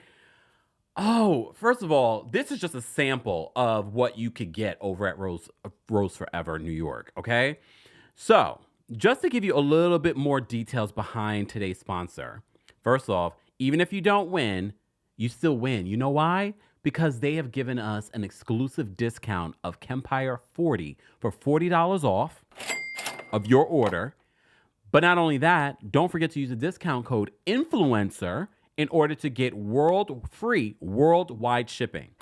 Oh, first of all, this is just a sample of what you could get over at Rose Forever New York, okay? So, just to give you a little bit more details behind today's sponsor. First off, even if you don't win, you still win. You know why? Because they have given us an exclusive discount of Kempire 40 for $40 off of your order. But not only that, don't forget to use the discount code INFLUENCER in order to get free worldwide shipping.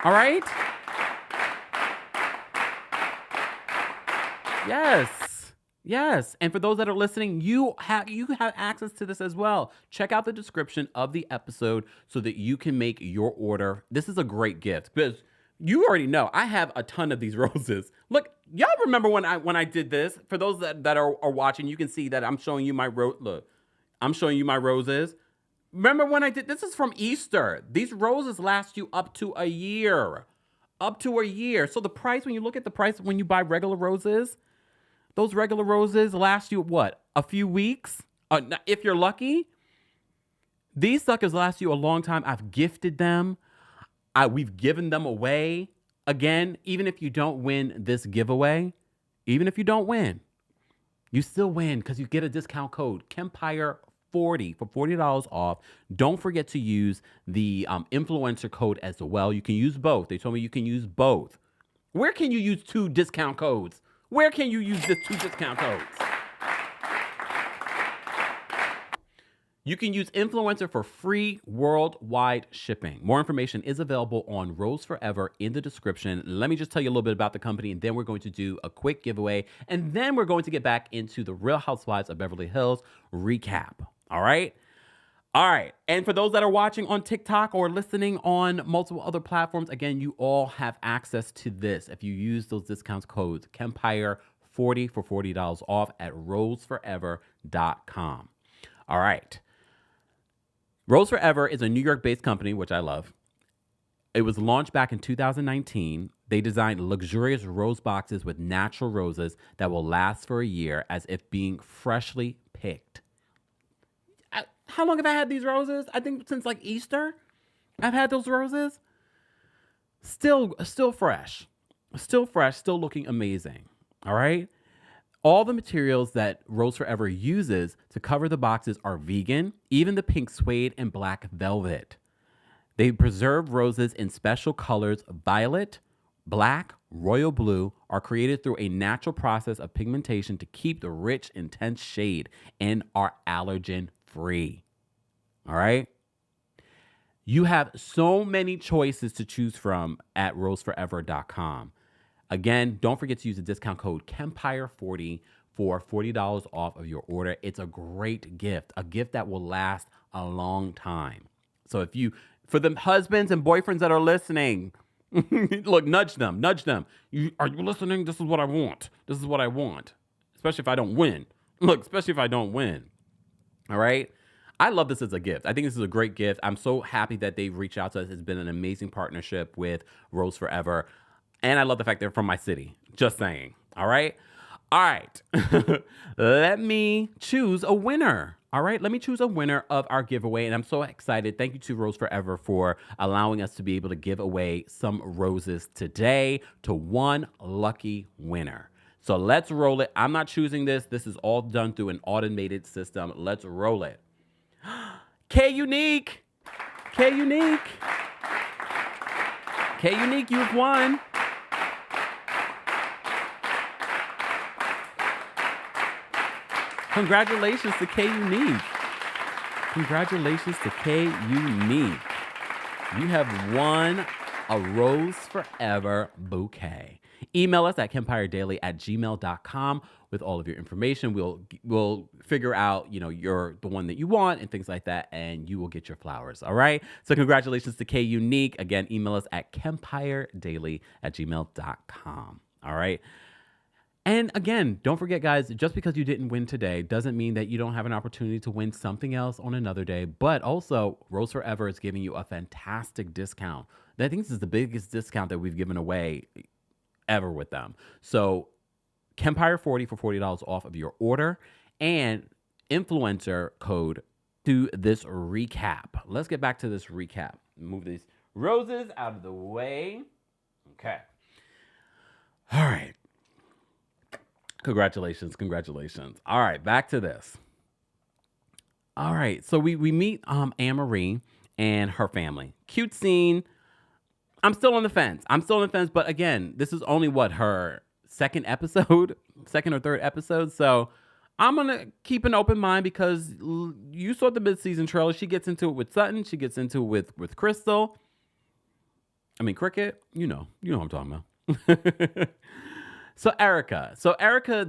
All right? Yes. And for those that are listening, you have access to this as well. Check out the description of the episode so that you can make your order. This is a great gift because you already know I have a ton of these roses. Look, y'all remember when I did this? For those that are watching, you can see that I'm showing you my look. I'm showing you my roses. Remember when I did this? Is from Easter. These roses last you up to a year. Up to a year. So the price, when you look at the price when you buy regular roses, those regular roses last you what? A few weeks? If you're lucky. These suckers last you a long time. I've gifted them. We've given them away. Again, even if you don't win this giveaway, even if you don't win, you still win because you get a discount code, Kempire 40 for $40 off. Don't forget to use the influencer code as well. You can use both. They told me you can use both. Where can you use two discount codes? Where can you use the two discount codes? You can use influencer for free worldwide shipping. More information is available on Rose Forever in the description. Let me just tell you a little bit about the company, and then we're going to do a quick giveaway, and then we're going to get back into the Real Housewives of Beverly Hills recap. All right? All right. And for those that are watching on TikTok or listening on multiple other platforms, again, you all have access to this if you use those discount codes, Kempire 40 for $40 off at roseforever.com. All right. Rose Forever is a New York-based company, which I love. It was launched back in 2019. They designed luxurious rose boxes with natural roses that will last for a year as if being freshly picked. How long have I had these roses? I think since like Easter, I've had those roses. Still fresh. Still fresh, still looking amazing. All right? All the materials that Rose Forever uses to cover the boxes are vegan, even the pink suede and black velvet. They preserve roses in special colors. Violet, black, royal blue are created through a natural process of pigmentation to keep the rich, intense shade and are allergen free. All right? You have so many choices to choose from at roseforever.com. Again, don't forget to use the discount code Kempire40 for $40 off of your order. It's a great gift, a gift that will last a long time. So for the husbands and boyfriends that are listening, look, nudge them. Are you listening? This is what I want. This is what I want. Especially if I don't win. Look, especially if I don't win. All right? I love this as a gift. I think this is a great gift. I'm so happy that they've reached out to us. It's been an amazing partnership with Rose Forever. And I love the fact they're from my city. Just saying. All right? All right. Let me choose a winner. All right? Let me choose a winner of our giveaway. And I'm so excited. Thank you to Rose Forever for allowing us to be able to give away some roses today to one lucky winner. So let's roll it. I'm not choosing this. This is all done through an automated system. Let's roll it. K-Unique. K-Unique. K-Unique, you've won. Congratulations to K-Unique. Congratulations to K-Unique. You have won a Rose Forever bouquet. Email us at kempiredaily@gmail.com with all of your information. We'll figure out, you're the one that you want and things like that, and you will get your flowers. All right. So congratulations to K-Unique. Again, email us at kempiredaily@gmail.com. All right. And again, don't forget, guys, just because you didn't win today doesn't mean that you don't have an opportunity to win something else on another day. But also, Rose Forever is giving you a fantastic discount. I think this is the biggest discount that we've given away ever with them. So Kempire 40 for $40 off of your order and influencer code to this recap. Let's get back to this recap. Move these roses out of the way. Okay. All right. Congratulations. All right, back to this. All right, so we meet Anne-Marie and her family. Cute scene. I'm still on the fence. But again, this is only her second or third episode. So I'm going to keep an open mind because you saw the mid-season trailer. She gets into it with Sutton. She gets into it with Crystal. Cricket. You know what I'm talking about. So Erica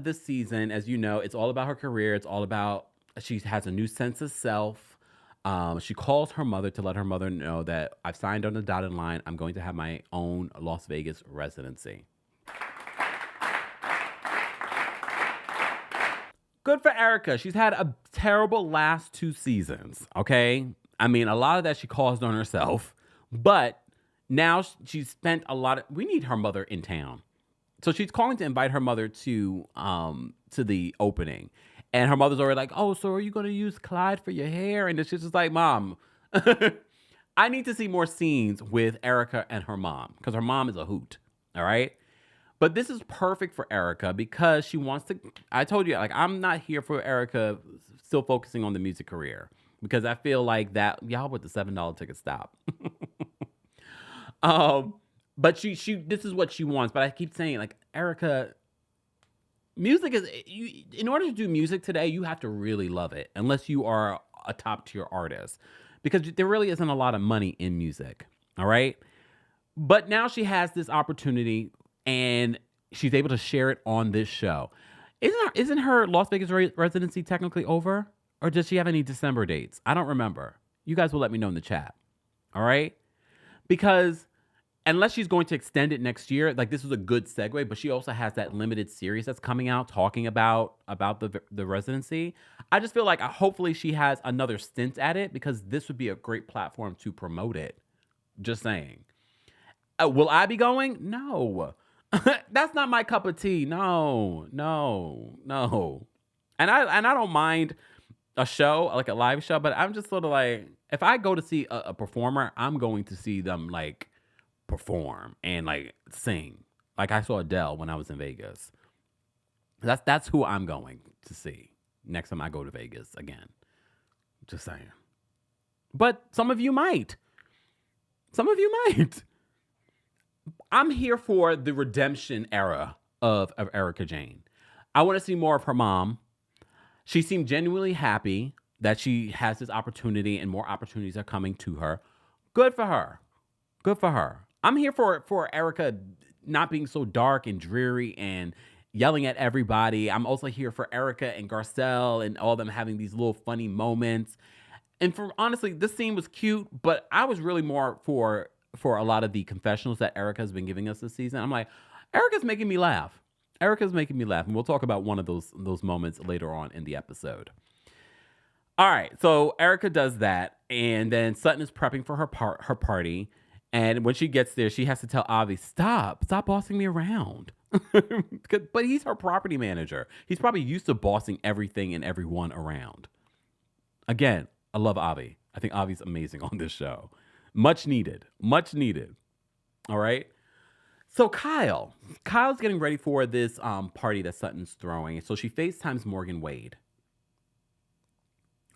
this season, as you know, it's all about her career. It's all about, she has a new sense of self. She calls her mother to let her mother know that I've signed on the dotted line. I'm going to have my own Las Vegas residency. Good for Erica. She's had a terrible last 2 seasons, okay? A lot of that she caused on herself, but now she's spent a lot of, we need her mother in town. So she's calling to invite her mother to the opening. And her mother's already like, oh, so are you going to use Clyde for your hair? And she's just like, Mom, I need to see more scenes with Erica and her mom because her mom is a hoot. All right. But this is perfect for Erica because she wants to, I told you, like, I'm not here for Erica still focusing on the music career because I feel like that, y'all with the $7 ticket, stop. But she this is what she wants. But I keep saying, like, Erica, music is, in order to do music today, you have to really love it unless you are a top tier artist because there really isn't a lot of money in music. All right. But now she has this opportunity and she's able to share it on this show. Isn't her Las Vegas residency technically over? Or does she have any December dates? I don't remember. You guys will let me know in the chat. All right? Because unless she's going to extend it next year, like this is a good segue, but she also has that limited series that's coming out talking about the residency. I just feel like hopefully she has another stint at it because this would be a great platform to promote it. Just saying. Will I be going? No. That's not my cup of tea. No. And I don't mind a show, like a live show, but I'm just sort of like, if I go to see a performer, I'm going to see them like perform and like sing. Like I saw Adele when I was in Vegas. That's who I'm going to see next time I go to Vegas again. Just saying. But some of you might. I'm here for the redemption era of Erica Jane. I want to see more of her mom. She seemed genuinely happy that she has this opportunity and more opportunities are coming to her. Good for her. I'm here for Erica not being so dark and dreary and yelling at everybody. I'm also here for Erica and Garcelle and all them having these little funny moments. And honestly, this scene was cute, but I was really more for a lot of the confessionals that Erica has been giving us this season. I'm like, Erica's making me laugh. And we'll talk about one of those moments later on in the episode. All right, so Erica does that, and then Sutton is prepping for her party. And when she gets there, she has to tell Avi, stop bossing me around. But he's her property manager. He's probably used to bossing everything and everyone around. Again, I love Avi. I think Avi's amazing on this show. Much needed. All right. So Kyle's getting ready for this party that Sutton's throwing. So she FaceTimes Morgan Wade.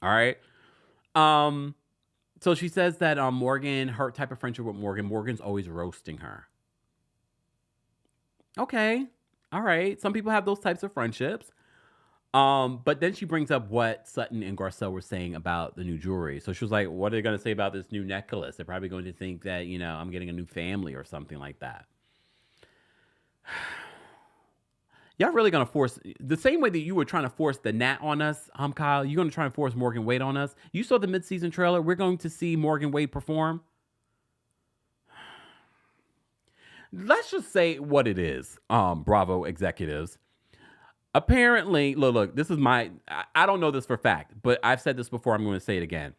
All right. So she says that Morgan, her type of friendship with Morgan's always roasting her. Okay. All right. Some people have those types of friendships. But then she brings up what Sutton and Garcelle were saying about the new jewelry. So she was like, what are they going to say about this new necklace? They're probably going to think that, I'm getting a new family or something like that. Y'all really going to force, the same way that you were trying to force the Nat on us, Kyle, you're going to try and force Morgan Wade on us. You saw the mid-season trailer. We're going to see Morgan Wade perform. Let's just say what it is, Bravo executives. Apparently, look, this is I don't know this for a fact, but I've said this before. I'm going to say it again.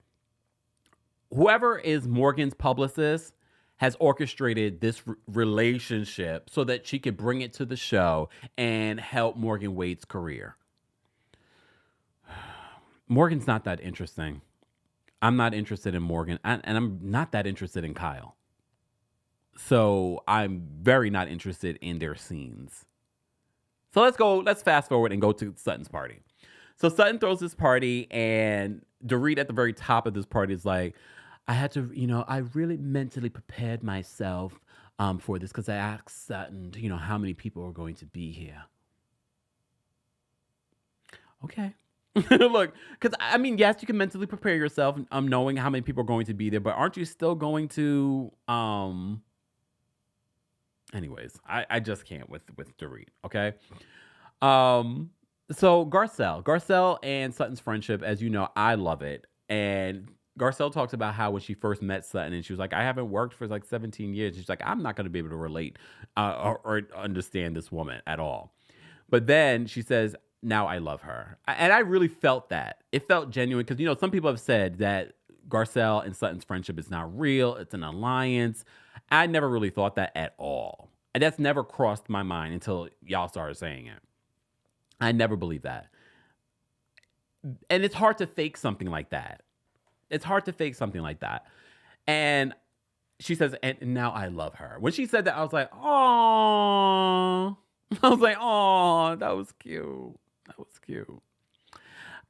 Whoever is Morgan's publicist has orchestrated this relationship so that she could bring it to the show and help Morgan Wade's career. Morgan's not that interesting. I'm not interested in Morgan, and I'm not that interested in Kyle. So I'm very not interested in their scenes. So let's fast forward and go to Sutton's party. So Sutton throws this party, and Dorit at the very top of this party is like, I had to, I really mentally prepared myself for this because I asked Sutton, how many people are going to be here. Okay. Look, because yes, you can mentally prepare yourself knowing how many people are going to be there, but aren't you still going to, anyways, I just can't with Dorit, okay? So Garcelle and Sutton's friendship, as you know, I love it. And Garcelle talks about how when she first met Sutton and she was like, I haven't worked for like 17 years. She's like, I'm not going to be able to relate or understand this woman at all. But then she says, now I love her. And I really felt that. It felt genuine because, some people have said that Garcelle and Sutton's friendship is not real. It's an alliance. I never really thought that at all. And that's never crossed my mind until y'all started saying it. I never believed that. And it's hard to fake something like that. It's hard to fake something like that. And she says, and now I love her. When she said that, I was like, oh. I was like, oh, that was cute. That was cute.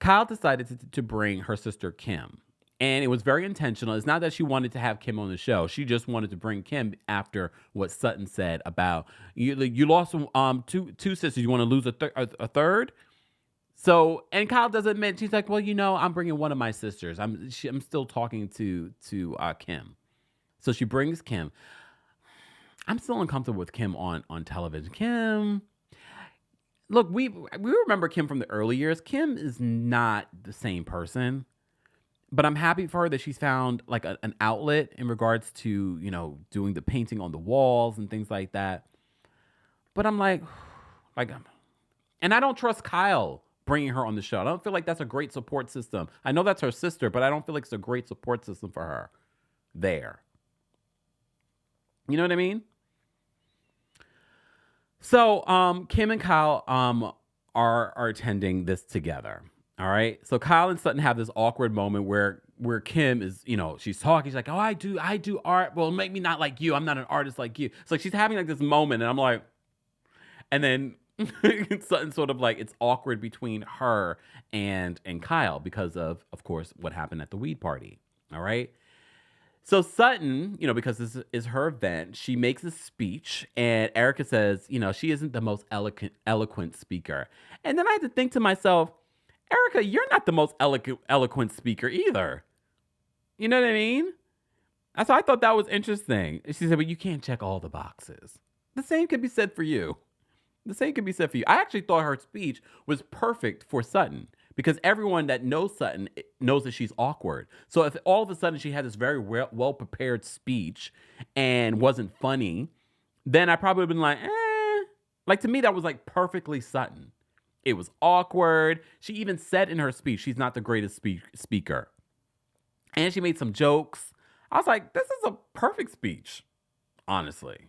Kyle decided to bring her sister Kim. And it was very intentional. It's not that she wanted to have Kim on the show. She just wanted to bring Kim after what Sutton said about, you lost two sisters. You want to lose a third? So, and Kyle doesn't admit. She's like, well, I'm bringing one of my sisters. I'm still talking to Kim. So she brings Kim. I'm still uncomfortable with Kim on television. Kim, look, we remember Kim from the early years. Kim is not the same person. But I'm happy for her that she's found like an outlet in regards to, doing the painting on the walls and things like that. But I'm like, and I don't trust Kyle bringing her on the show. I don't feel like that's a great support system. I know that's her sister, but I don't feel like it's a great support system for her there. You know what I mean? So Kim and Kyle are attending this together. All right. So Kyle and Sutton have this awkward moment where Kim is, she's talking. She's like, oh, I do art. Well, make me not like you. I'm not an artist like you. It's like she's having like this moment. And I'm like, and then Sutton sort of like, it's awkward between her and Kyle because of course, what happened at the weed party. All right. So Sutton, because this is her event, she makes a speech and Erica says, she isn't the most eloquent speaker. And then I had to think to myself, Erica, you're not the most eloquent speaker either. You know what I mean? So I thought that was interesting. She said, but you can't check all the boxes. The same could be said for you. I actually thought her speech was perfect for Sutton because everyone that knows Sutton knows that she's awkward. So if all of a sudden she had this very well-prepared speech and wasn't funny, then I probably would have been like, Like to me, that was like perfectly Sutton. It was awkward. She even said in her speech, she's not the greatest speaker. And she made some jokes. I was like, this is a perfect speech, honestly.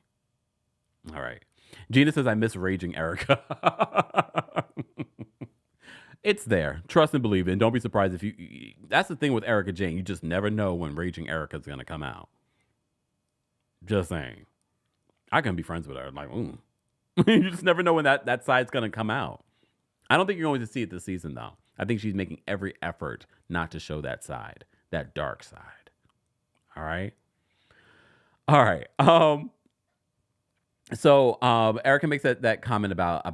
All right. Gina says, I miss Raging Erica. It's there. Trust and believe it. And don't be surprised if you... That's the thing with Erica Jane. You just never know when Raging Erica is going to come out. Just saying. I can be friends with her. Like, you just never know when that side's going to come out. I don't think you're going to see it this season, though. I think she's making every effort not to show that side, that dark side. All right? All right. So Erica makes that comment about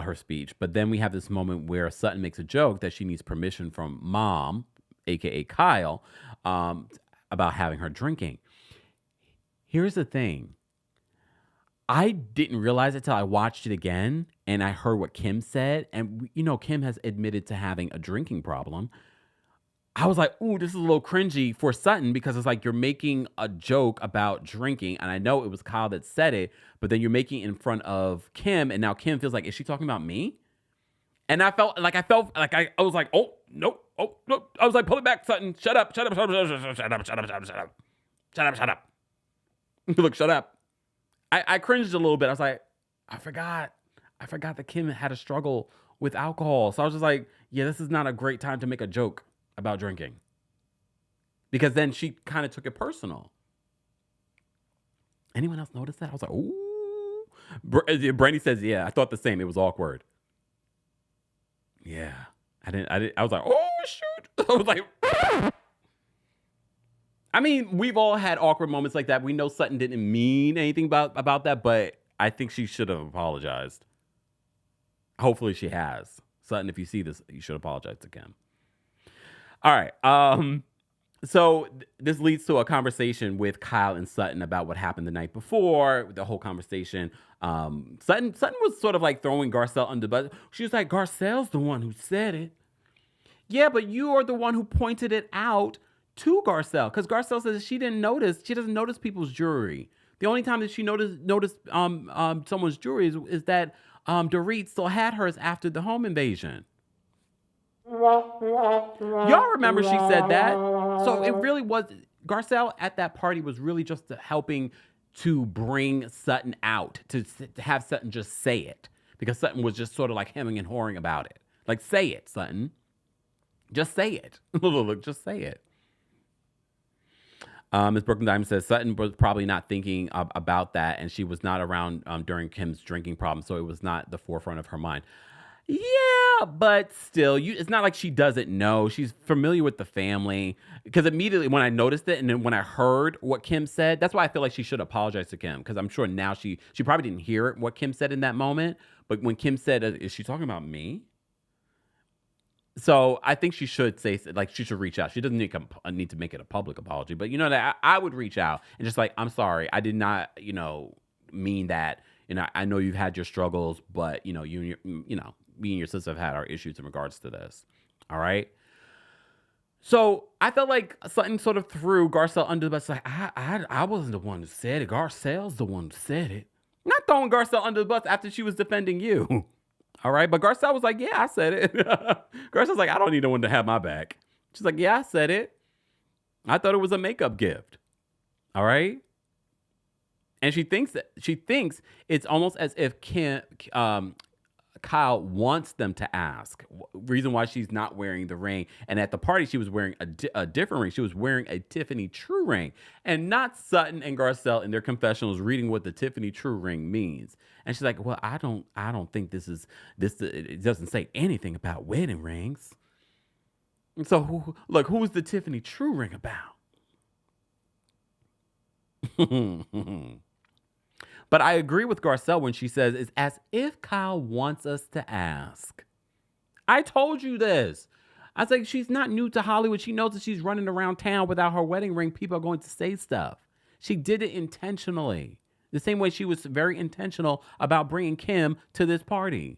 her speech, but then we have this moment where Sutton makes a joke that she needs permission from Mom, aka Kyle, about having her drinking. Here's the thing. I didn't realize it till I watched it again and I heard what Kim said. And, Kim has admitted to having a drinking problem. I was like, ooh, this is a little cringy for Sutton because it's like you're making a joke about drinking. And I know it was Kyle that said it, but then you're making it in front of Kim. And now Kim feels like, is she talking about me? And I felt like I was like, oh, nope. Oh, nope. I was like, pull it back, Sutton. Shut up. Look, shut up. I cringed a little bit. I was like, I forgot that Kim had a struggle with alcohol. So I was just like, yeah, this is not a great time to make a joke about drinking. Because then she kind of took it personal. Anyone else notice that? I was like, ooh. Brandy says, yeah, I thought the same. It was awkward. Yeah. I was like, oh, shoot. I was like, I mean, we've all had awkward moments like that. We know Sutton didn't mean anything about that, but I think she should have apologized. Hopefully she has. Sutton, if you see this, you should apologize to Kim. All right. So this leads to a conversation with Kyle and Sutton about what happened the night before. The whole conversation. Sutton was sort of like throwing Garcelle under the bus. She was like, Garcelle's the one who said it. Yeah, but you are the one who pointed it out to Garcelle, because Garcelle says she doesn't notice people's jewelry. The only time that she noticed someone's jewelry is that Dorit still had hers after the home invasion. Y'all remember she said that. So it really was, Garcelle at that party was really just helping to bring Sutton out, to have Sutton just say it. Because Sutton was just sort of like hemming and hawing about it. Like, say it, Sutton. Just say it. Look, just say it. Ms. Brooklyn Diamond says Sutton was probably not thinking about that, and she was not around during Kim's drinking problem, so it was not the forefront of her mind. Yeah, but still, it's not like she doesn't know. She's familiar with the family. Because immediately when I noticed it, and then when I heard what Kim said, that's why I feel like she should apologize to Kim. Because I'm sure now she probably didn't hear what Kim said in that moment. But when Kim said, is she talking about me? So I think she should say, like, she should reach out. She doesn't need to make it a public apology. But, that I would reach out and just like, I'm sorry. I did not, mean that. I know you've had your struggles, but, me and your sister have had our issues in regards to this. All right. So I felt like Sutton sort of threw Garcelle under the bus. Like, I wasn't the one who said it. Garcelle's the one who said it. Not throwing Garcelle under the bus after she was defending you. All right. But Garcelle was like, yeah, I said it. Garcelle's like, I don't need no one to have my back. She's like, yeah, I said it. I thought it was a makeup gift. All right. And she thinks it's almost as if Kyle wants them to ask. Reason why she's not wearing the ring. And at the party, she was wearing a different ring. She was wearing a Tiffany True ring. And not Sutton and Garcelle in their confessionals reading what the Tiffany True ring means. And she's like, well, I don't think this. It doesn't say anything about wedding rings. And so, who's the Tiffany True ring about? But I agree with Garcelle when she says it's as if Kyle wants us to ask. I told you this. I was like, she's not new to Hollywood. She knows that she's running around town without her wedding ring. People are going to say stuff. She did it intentionally. The same way she was very intentional about bringing Kim to this party.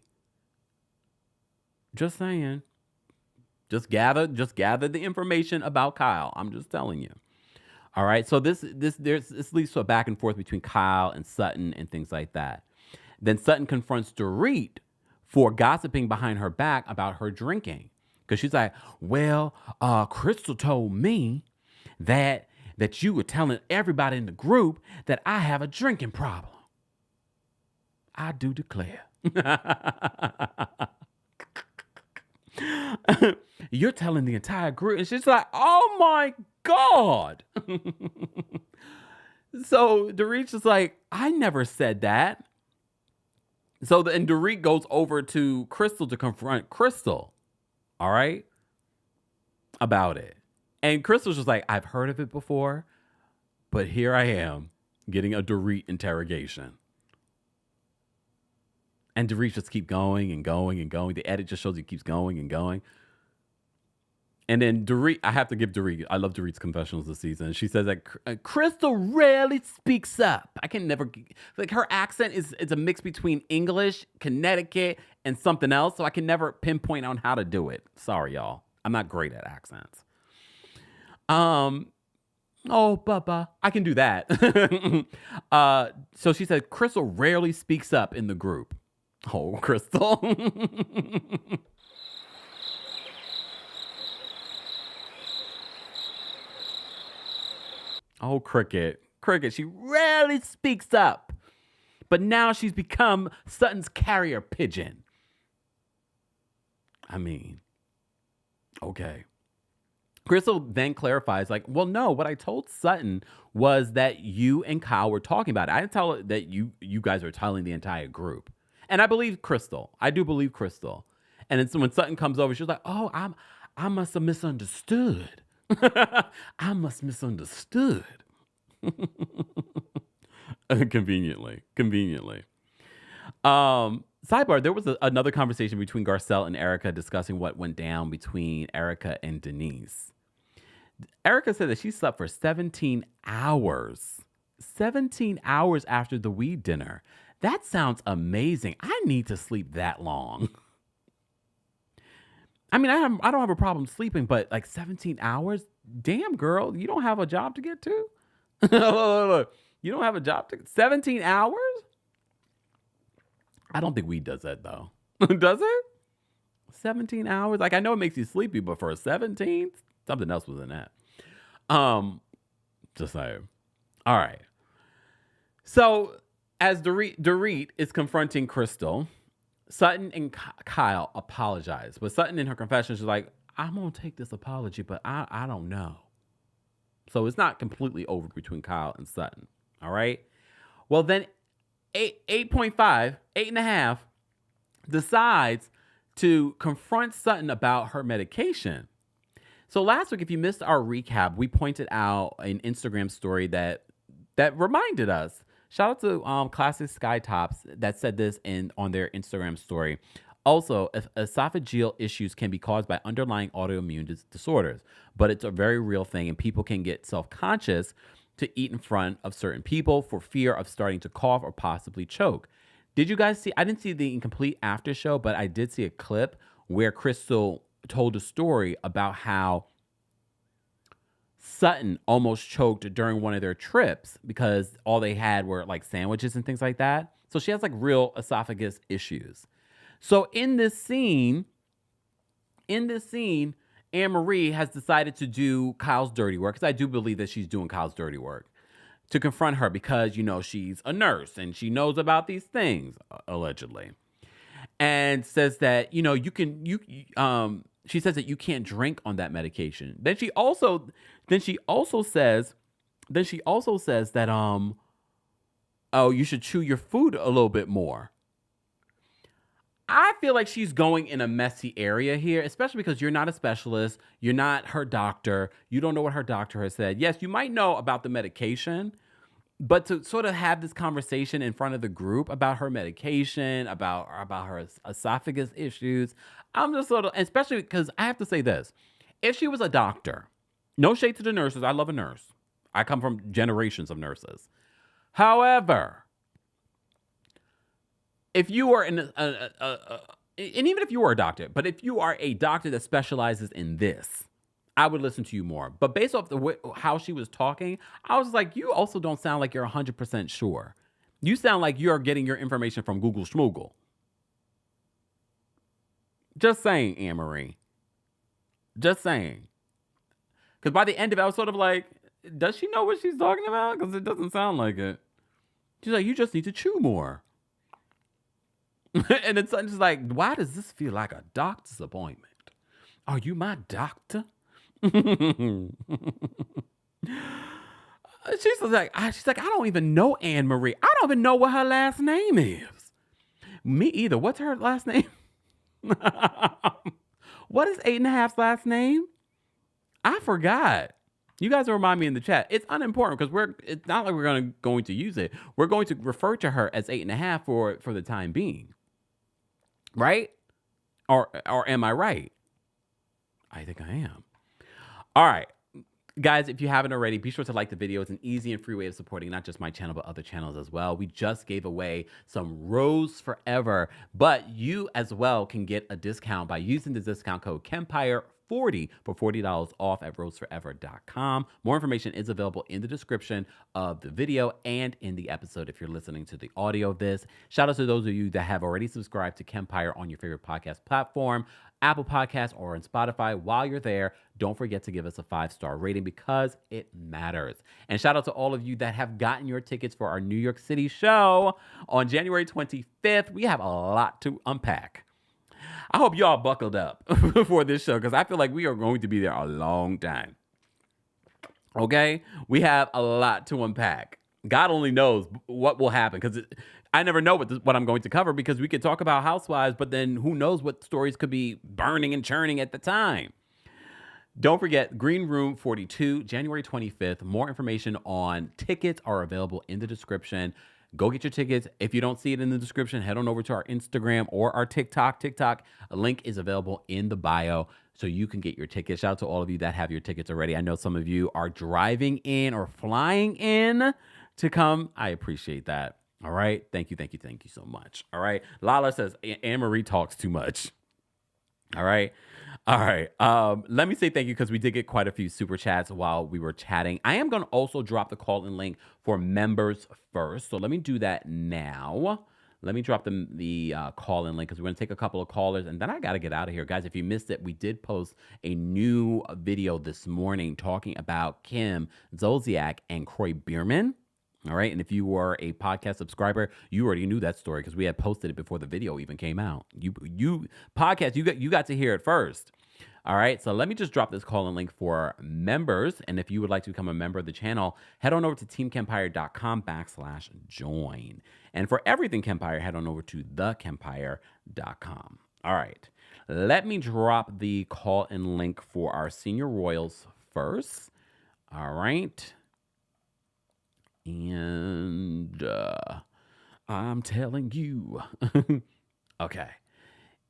Just saying. Just gather the information about Kyle. I'm just telling you. All right, so this leads to a back and forth between Kyle and Sutton and things like that. Then Sutton confronts Dorit for gossiping behind her back about her drinking. Because she's like, well, Crystal told me that you were telling everybody in the group that I have a drinking problem. I do declare. You're telling the entire group. And she's like, oh my God. So Dorit is like, I never said that. So then Dorit goes over to Crystal to confront Crystal. All right. About it. And Crystal's just like, I've heard of it before, but here I am getting a Dorit interrogation. And Dorit just keeps going and going and going. The edit just shows it keeps going and going. And then Dorit, I have to give Dorit, I love Dorit's confessionals this season. She says that Crystal rarely speaks up. I can never, like her accent is a mix between English, Connecticut, and something else. So I can never pinpoint on how to do it. Sorry, y'all. I'm not great at accents. Oh, Bubba, I can do that. So she said Crystal rarely speaks up in the group. Oh, Crystal. Oh, Cricket. She rarely speaks up. But now she's become Sutton's carrier pigeon. I mean, okay. Crystal then clarifies, like, well, no, what I told Sutton was that you and Kyle were talking about it. I didn't tell her that you guys are telling the entire group. And I believe Crystal. I do believe Crystal. And then when Sutton comes over, she's like, oh, I must have misunderstood. I must misunderstood. Conveniently. Sidebar, there was another conversation between Garcelle and Erica discussing what went down between Erica and Denise. Erica said that she slept for 17 hours. 17 hours after the weed dinner. That sounds amazing. I need to sleep that long. I mean, I don't have a problem sleeping, but like 17 hours? Damn, girl, you don't have a job to get to? Look. You don't have a job to 17 hours? I don't think weed does that, though. Does it? 17 hours? Like, I know it makes you sleepy, but for a 17, something else was in that. Just saying. All right. So as Dorit is confronting Crystal, Sutton and Kyle apologize. But Sutton in her confession, she's like, I'm going to take this apology, but I don't know. So it's not completely over between Kyle and Sutton. All right. Well, then 8.5, 8.5 decides to confront Sutton about her medication. So last week, if you missed our recap, we pointed out an Instagram story that reminded us. Shout out to Classic Skytops that said this on their Instagram story. Also, esophageal issues can be caused by underlying autoimmune disorders, but it's a very real thing, and people can get self-conscious to eat in front of certain people for fear of starting to cough or possibly choke. Did you guys see? I didn't see the incomplete after show, but I did see a clip where Crystal told a story about how Sutton almost choked during one of their trips because all they had were like sandwiches and things like that. So she has like real esophagus issues. So in this scene, Anne-Marie has decided to do Kyle's dirty work, because I do believe that she's doing Kyle's dirty work, to confront her because, she's a nurse and she knows about these things, allegedly. And says that, she says that you can't drink on that medication. Then she also says that, oh, you should chew your food a little bit more. I feel like she's going in a messy area here, especially because you're not a specialist. You're not her doctor. You don't know what her doctor has said. Yes, you might know about the medication, but to sort of have this conversation in front of the group about her medication, about her esophagus issues, I'm just sort of, especially because I have to say this. If she was a doctor, no shade to the nurses. I love a nurse. I come from generations of nurses. However, if you are and even if you are a doctor, but if you are a doctor that specializes in this, I would listen to you more. But based off how she was talking, I was like, you also don't sound like you're 100% sure. You sound like you're getting your information from Google Schmoogle. Just saying, Anne-Marie. Just saying. Because by the end of it, I was sort of like, does she know what she's talking about? Because it doesn't sound like it. She's like, you just need to chew more. And it's just like, why does this feel like a doctor's appointment? Are you my doctor? She's like, I don't even know Anne-Marie. I don't even know what her last name is. Me either. What's her last name? What is 8.5's last name? I forgot. You guys will remind me in the chat. It's unimportant because it's not like we're going to use it. We're going to refer to her as 8.5 for the time being. Right? Or am I right? I think I am. All right. Guys, if you haven't already, be sure to like the video. It's an easy and free way of supporting not just my channel, but other channels as well. We just gave away some RHOBH Forever, but you as well can get a discount by using the discount code Kempire40 for $40 off at rhoseforever.com. More information is available in the description of the video and in the episode if you're listening to the audio of this. Shout out to those of you that have already subscribed to Kempire on your favorite podcast platform, Apple Podcasts, or on Spotify. While you're there, don't forget to give us a 5-star rating because it matters. And shout out to all of you that have gotten your tickets for our New York City show on January 25th. We have a lot to unpack. I hope y'all buckled up for this show because I feel like we are going to be there a long time. Okay? We have a lot to unpack. God only knows what will happen because I never know what I'm going to cover because we could talk about Housewives, but then who knows what stories could be burning and churning at the time. Don't forget, Green Room 42, January 25th. More information on tickets are available in the description. Go get your tickets. If you don't see it in the description, head on over to our Instagram or our TikTok. A link is available in the bio so you can get your tickets. Shout out to all of you that have your tickets already. I know some of you are driving in or flying in to come. I appreciate that. All right. Thank you so much. All right. Lala says Anne-Marie talks too much. All right. Let me say thank you because we did get quite a few super chats while we were chatting. I am going to also drop the call-in link for members first. So let me do that now. Let me drop the call-in link because we're going to take a couple of callers, and then I got to get out of here. Guys, if you missed it, we did post a new video this morning talking about Kim Zolciak and Kroy Biermann. All right, and if you were a podcast subscriber, you already knew that story because we had posted it before the video even came out. You got to hear it first. All right, so let me just drop this call-in link for members. And if you would like to become a member of the channel, head on over to teamkempire.com/join. And for everything Kempire, head on over to TheKempire.com. All right, let me drop the call-in link for our senior royals first. All right. And I'm telling you. Okay.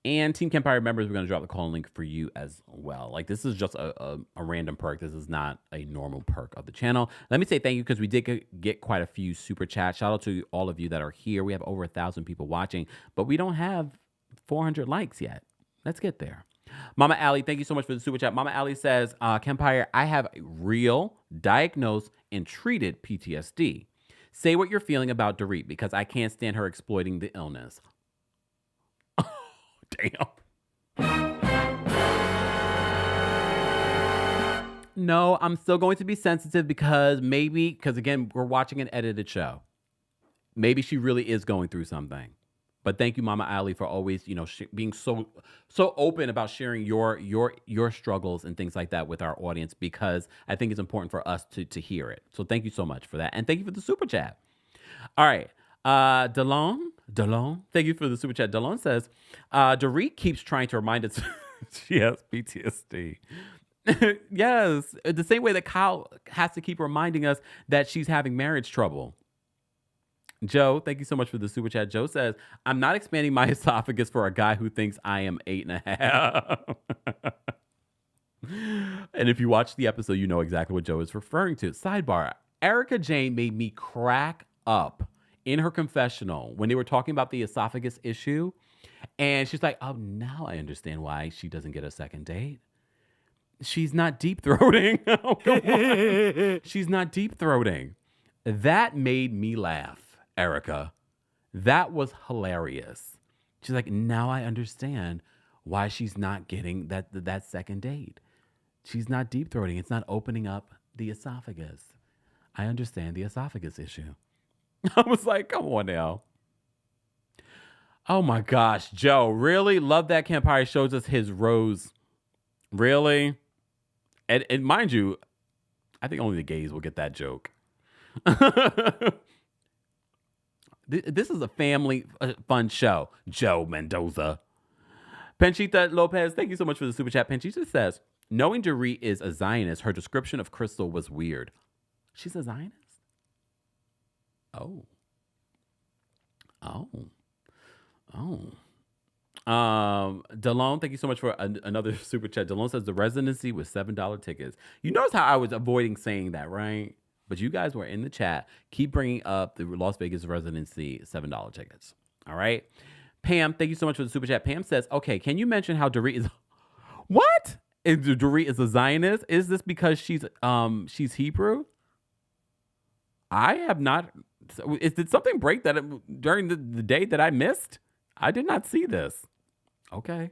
And Team Kempire members, we're going to drop the call link for you as well. Like, this is just a random perk. This is not a normal perk of the channel. Let me say thank you because we did get quite a few super chats. Shout out to all of you that are here. We have over 1,000 people watching, but we don't have 400 likes yet. Let's get there. Mama Allie, thank you so much for the super chat. Mama Allie says, Kempire, I have real, diagnosed, and treated PTSD. Say what you're feeling about Dorit because I can't stand her exploiting the illness. Damn. No, I'm still going to be sensitive because again, we're watching an edited show. Maybe she really is going through something. But thank you, Mama Ali, for always, being so open about sharing your struggles and things like that with our audience, because I think it's important for us to hear it. So thank you so much for that. And thank you for the super chat. All right. Delon, thank you for the super chat. Delon says, Dorit keeps trying to remind us she has PTSD. Yes, the same way that Kyle has to keep reminding us that she's having marriage trouble. Joe, thank you so much for the super chat. Joe says, I'm not expanding my esophagus for a guy who thinks I am 8.5. And if you watch the episode, you know exactly what Joe is referring to. Sidebar, Erica Jane made me crack up in her confessional when they were talking about the esophagus issue. And she's like, oh, now I understand why she doesn't get a second date. She's not deep throating. Oh, come on. She's not deep throating. That made me laugh, Erica. That was hilarious. She's like, now I understand why she's not getting that second date. She's not deep throating. It's not opening up the esophagus. I understand the esophagus issue. I was like, come on now. Oh my gosh, Joe, really? Love that Kempire shows us his rose. Really? And mind you, I think only the gays will get that joke. This is a family fun show. Joe Mendoza. Panchita Lopez, thank you so much for the super chat. Panchita says, knowing Dorit is a Zionist, her description of Crystal was weird. She's a Zionist? Oh. Delon, thank you so much for another super chat. Delon says the residency was $7 tickets. You notice how I was avoiding saying that, right? But you guys were in the chat. Keep bringing up the Las Vegas residency $7 tickets. All right. Pam, thank you so much for the super chat. Pam says, okay, can you mention how Dorit is... What? Dorit is a Zionist? Is this because she's Hebrew? I have not... Did something break during the day that I missed? I did not see this. Okay.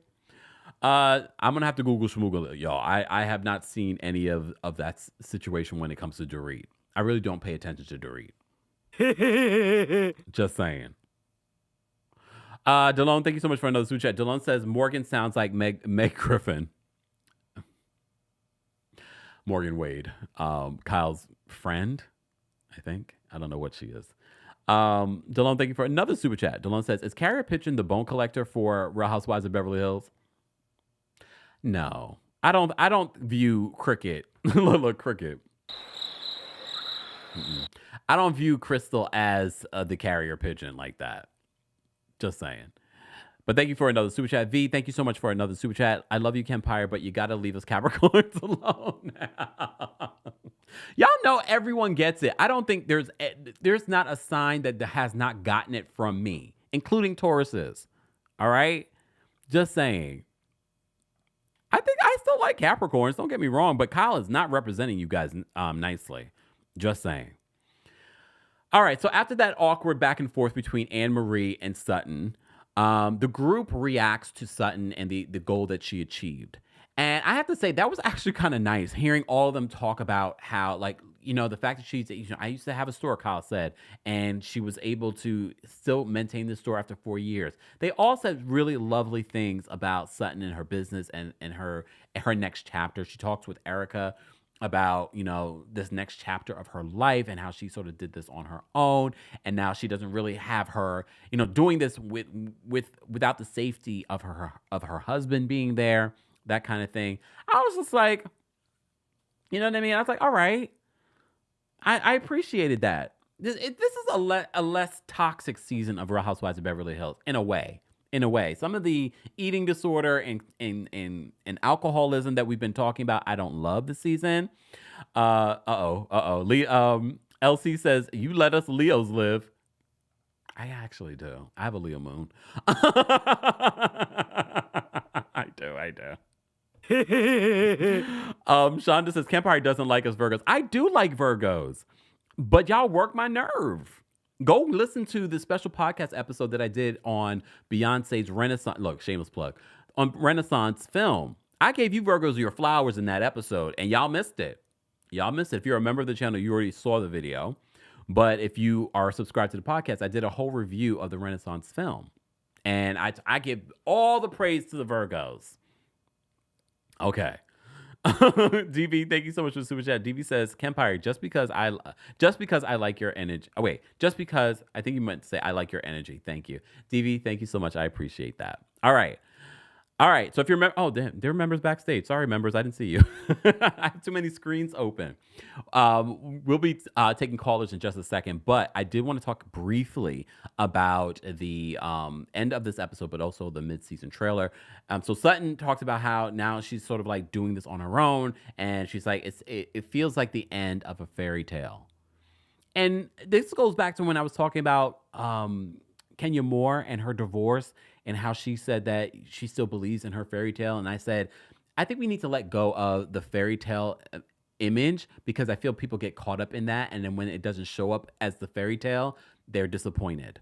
I'm going to have to Google schmoogle it, y'all. I have not seen any of that situation when it comes to Dorit. I really don't pay attention to Dorit. Just saying. Delon, thank you so much for another super chat. Delon says, Morgan sounds like Meg Griffin. Morgan Wade. Kyle's friend, I think. I don't know what she is. Delon, thank you for another super chat. Delon says, is Carrie Pitchen the bone collector for Real Housewives of Beverly Hills? No. I don't view Cricket. Look, Cricket. I don't view Crystal as the carrier pigeon like that. Just saying. But thank you for another super chat. V, thank you so much for another super chat. I love you, Kempire, but you got to leave us Capricorns alone now. Y'all know everyone gets it. I don't think there's not a sign that has not gotten it from me, including Tauruses. All right? Just saying. I think I still like Capricorns. Don't get me wrong, but Kyle is not representing you guys nicely. Just saying. All right, so after that awkward back and forth between Anne Marie and Sutton, the group reacts to Sutton and the goal that she achieved. And I have to say, that was actually kind of nice hearing all of them talk about how, like, the fact that I used to have a store, Kyle said, and she was able to still maintain the store after 4 years. They all said really lovely things about Sutton and her business and her next chapter. She talks with Erica about this next chapter of her life and how she sort of did this on her own, and now she doesn't really have her doing this without the safety of her husband being there, that kind of thing. I was just like, you know what I mean? I was like, all right, I appreciated that. This is a less toxic season of Real Housewives of Beverly Hills in a way. Some of the eating disorder and alcoholism that we've been talking about, I don't love the season. LC says, you let us Leos live. I actually do. I have a Leo moon. I do. Shonda says, Kempire doesn't like us Virgos. I do like Virgos, but y'all work my nerve. Go listen to the special podcast episode that I did on Beyonce's Renaissance. Look, shameless plug. On Renaissance film. I gave you Virgos your flowers in that episode, and y'all missed it. If you're a member of the channel, you already saw the video. But if you are subscribed to the podcast, I did a whole review of the Renaissance film. And I give all the praise to the Virgos. Okay. DV, thank you so much for the super chat. DV says, Kempire, just because I like your energy. Oh wait, just because I think you meant to say I like your energy. Thank you, DV. Thank you so much. I appreciate that. All right. So if you're there are members backstage. Sorry, members, I didn't see you. I have too many screens open. We'll be taking callers in just a second, but I did want to talk briefly about the end of this episode, but also the mid-season trailer. So Sutton talks about how now she's sort of like doing this on her own, and she's like, it feels like the end of a fairy tale. And this goes back to when I was talking about Kenya Moore and her divorce, and how she said that she still believes in her fairy tale. And I said, I think we need to let go of the fairy tale image, because I feel people get caught up in that. And then when it doesn't show up as the fairy tale, they're disappointed.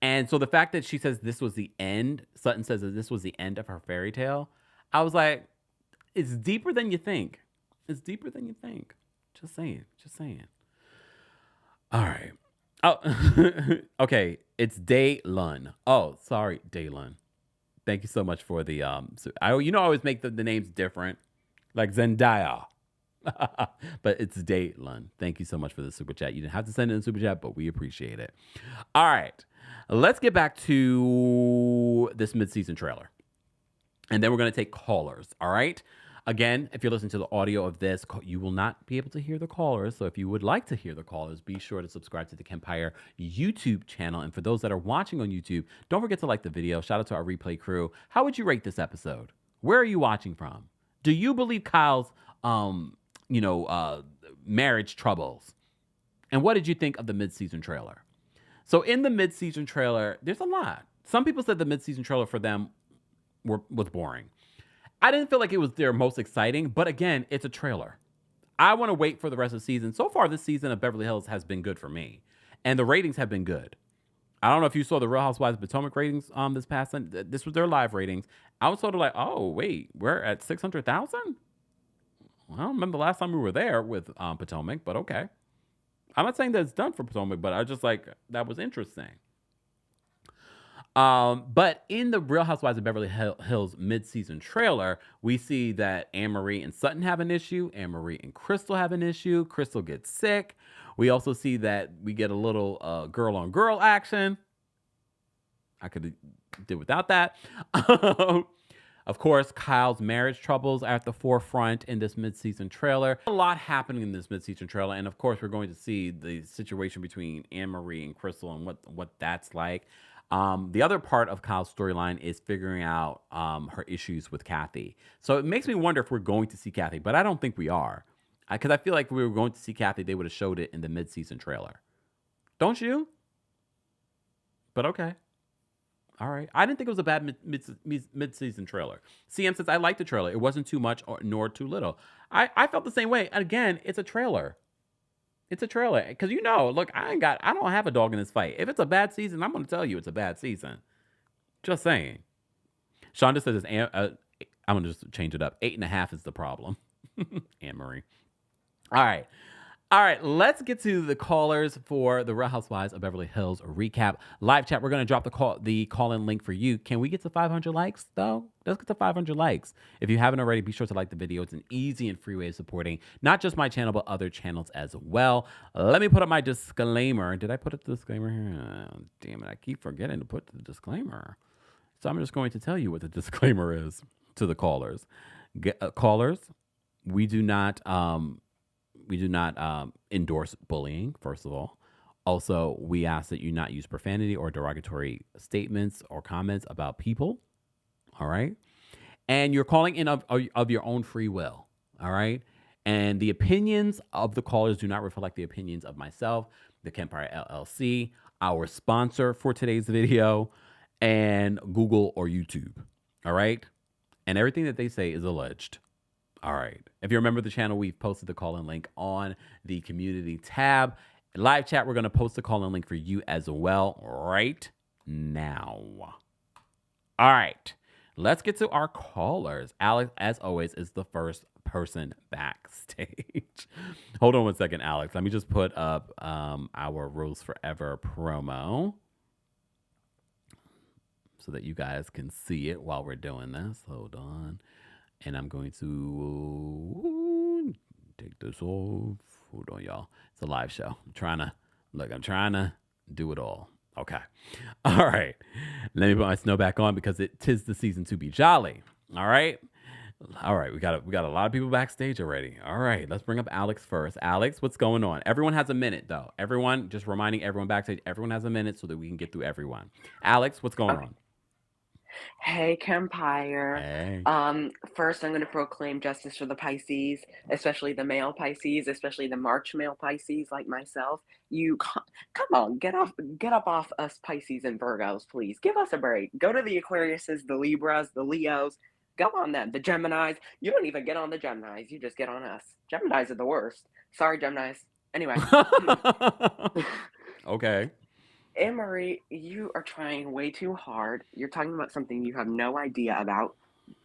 And so the fact that she says this was the end, Sutton says that this was the end of her fairy tale, I was like, it's deeper than you think. Just saying. All right. Oh, okay. It's Daylun. Oh, sorry, Daylun. Thank you so much for the I always make the names different, like Zendaya. But it's Daylun. Thank you so much for the super chat. You didn't have to send in a super chat, but we appreciate it. All right, let's get back to this mid-season trailer, and then we're gonna take callers. All right. Again, if you're listening to the audio of this, you will not be able to hear the callers. So if you would like to hear the callers, be sure to subscribe to the Kempire YouTube channel. And for those that are watching on YouTube, don't forget to like the video. Shout out to our replay crew. How would you rate this episode? Where are you watching from? Do you believe Kyle's, marriage troubles? And what did you think of the mid-season trailer? So in the mid-season trailer, there's a lot. Some people said the mid-season trailer for them was boring. I didn't feel like it was their most exciting, but again, it's a trailer. I want to wait for the rest of the season. So far, this season of Beverly Hills has been good for me, and the ratings have been good. I don't know if you saw the Real Housewives of Potomac ratings this past. This was their live ratings. I was sort of like, oh wait, we're at 600,000. I don't remember the last time we were there with Potomac, but okay. I'm not saying that it's done for Potomac, but I just like that was interesting. But in the Real Housewives of Beverly Hills mid-season trailer, we see that Anne Marie and Sutton have an issue. Anne Marie and Crystal have an issue. Crystal gets sick. We also see that we get a little girl-on-girl action. I could do without that. Of course, Kyle's marriage troubles are at the forefront in this mid-season trailer. A lot happening in this mid-season trailer, and of course, we're going to see the situation between Anne Marie and Crystal and what that's like. The other part of Kyle's storyline is figuring out her issues with Kathy. So it makes me wonder if we're going to see Kathy, but I don't think we are. Because I feel like if we were going to see Kathy, they would have showed it in the mid-season trailer. Don't you? But okay. All right. I didn't think it was a bad mid-season trailer. CM says, I liked the trailer. It wasn't too much nor too little. I felt the same way. Again, it's a trailer. It's a trailer. Because look, I don't have a dog in this fight. If it's a bad season, I'm going to tell you it's a bad season. Just saying. Shonda says, I'm going to just change it up. 8.5 is the problem. Anne-Marie. All right. All right, let's get to the callers for the Real Housewives of Beverly Hills recap. Live chat, we're going to drop the call-in link for you. Can we get to 500 likes, though? Let's get to 500 likes. If you haven't already, be sure to like the video. It's an easy and free way of supporting not just my channel, but other channels as well. Let me put up my disclaimer. Did I put up the disclaimer here? Oh, damn it, I keep forgetting to put the disclaimer. So I'm just going to tell you what the disclaimer is to the callers. Callers, we do not endorse bullying, first of all. Also, we ask that you not use profanity or derogatory statements or comments about people. All right. And you're calling in of your own free will. All right. And the opinions of the callers do not reflect the opinions of myself, TheKempire LLC, our sponsor for today's video, and Google or YouTube. All right. And everything that they say is alleged. All right. If you remember the channel, we've posted the call-in link on the community tab. Live chat, we're going to post the call-in link for you as well right now. All right. Let's get to our callers. Alex, as always, is the first person backstage. Hold on one second, Alex. Let me just put up our Rose Forever promo so that you guys can see it while we're doing this. Hold on. And I'm going to take this off. Hold on, y'all. It's a live show. I'm trying to do it all. Okay. All right. Let me put my snow back on because tis the season to be jolly. All right. All right. We got a lot of people backstage already. All right. Let's bring up Alex first. Alex, what's going on? Everyone has a minute, though. Everyone, just reminding everyone backstage, everyone has a minute so that we can get through everyone. Alex, what's going on? Hey, Kempire. Hey. First, I'm going to proclaim justice for the Pisces, especially the male Pisces, especially the March male Pisces like myself. Come on, get up off us Pisces and Virgos, please. Give us a break. Go to the Aquariuses, the Libras, the Leos. Go on them. The Geminis. You don't even get on the Geminis. You just get on us. Geminis are the worst. Sorry, Geminis. Anyway. Okay. Anne-Marie, you are trying way too hard. You're talking about something you have no idea about.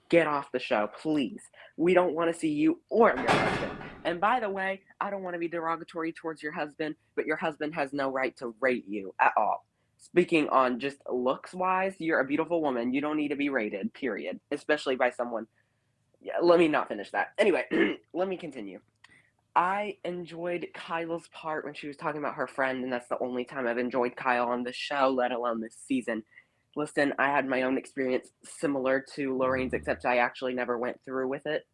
Get off the show, please. We don't want to see you or your husband. And by the way, I don't want to be derogatory towards your husband, but your husband has no right to rate you at all. Speaking on just looks-wise, you're a beautiful woman. You don't need to be rated, period. Especially by someone. Yeah, let me not finish that. Anyway, let me continue. I enjoyed Kyle's part when she was talking about her friend, and that's the only time I've enjoyed Kyle on the show, let alone this season. Listen, I had my own experience similar to Lorraine's, except I actually never went through with it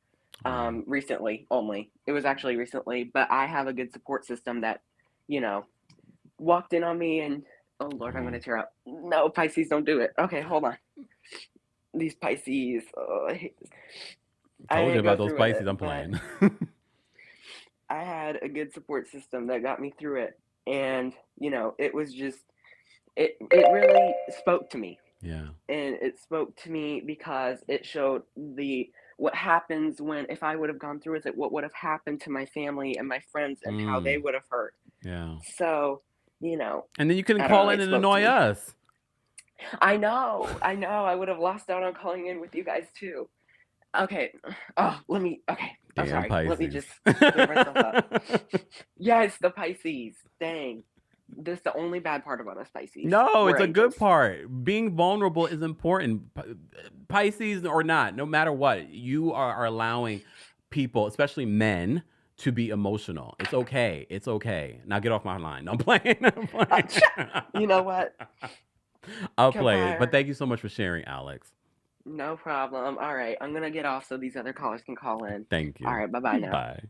recently only. It was actually recently, but I have a good support system that, walked in on me and, oh, Lord, I'm going to tear up. No, Pisces, don't do it. Okay, hold on. These Pisces. Oh, I hate this. Told you about those Pisces I'm playing. I had a good support system that got me through it. And, it was just, it really spoke to me. Yeah. And it spoke to me because it showed what happens if I would have gone through with it, what would have happened to my family and my friends and how they would have hurt. Yeah. So, And then you couldn't call in and annoy us. I know. I would have lost out on calling in with you guys too. Okay. Oh, okay. I'm sorry. Pisces. Let me just clear myself up. Yes, the Pisces. Dang. That's the only bad part about us Pisces. No, it's a good part. Being vulnerable is important. Pisces or not, no matter what, you are allowing people, especially men, to be emotional. It's okay. It's okay. Now get off my line. I'm playing. You know what? I'll play it. But thank you so much for sharing, Alex. No problem. All right. I'm going to get off so these other callers can call in. Thank you. All right. Bye-bye now. Bye.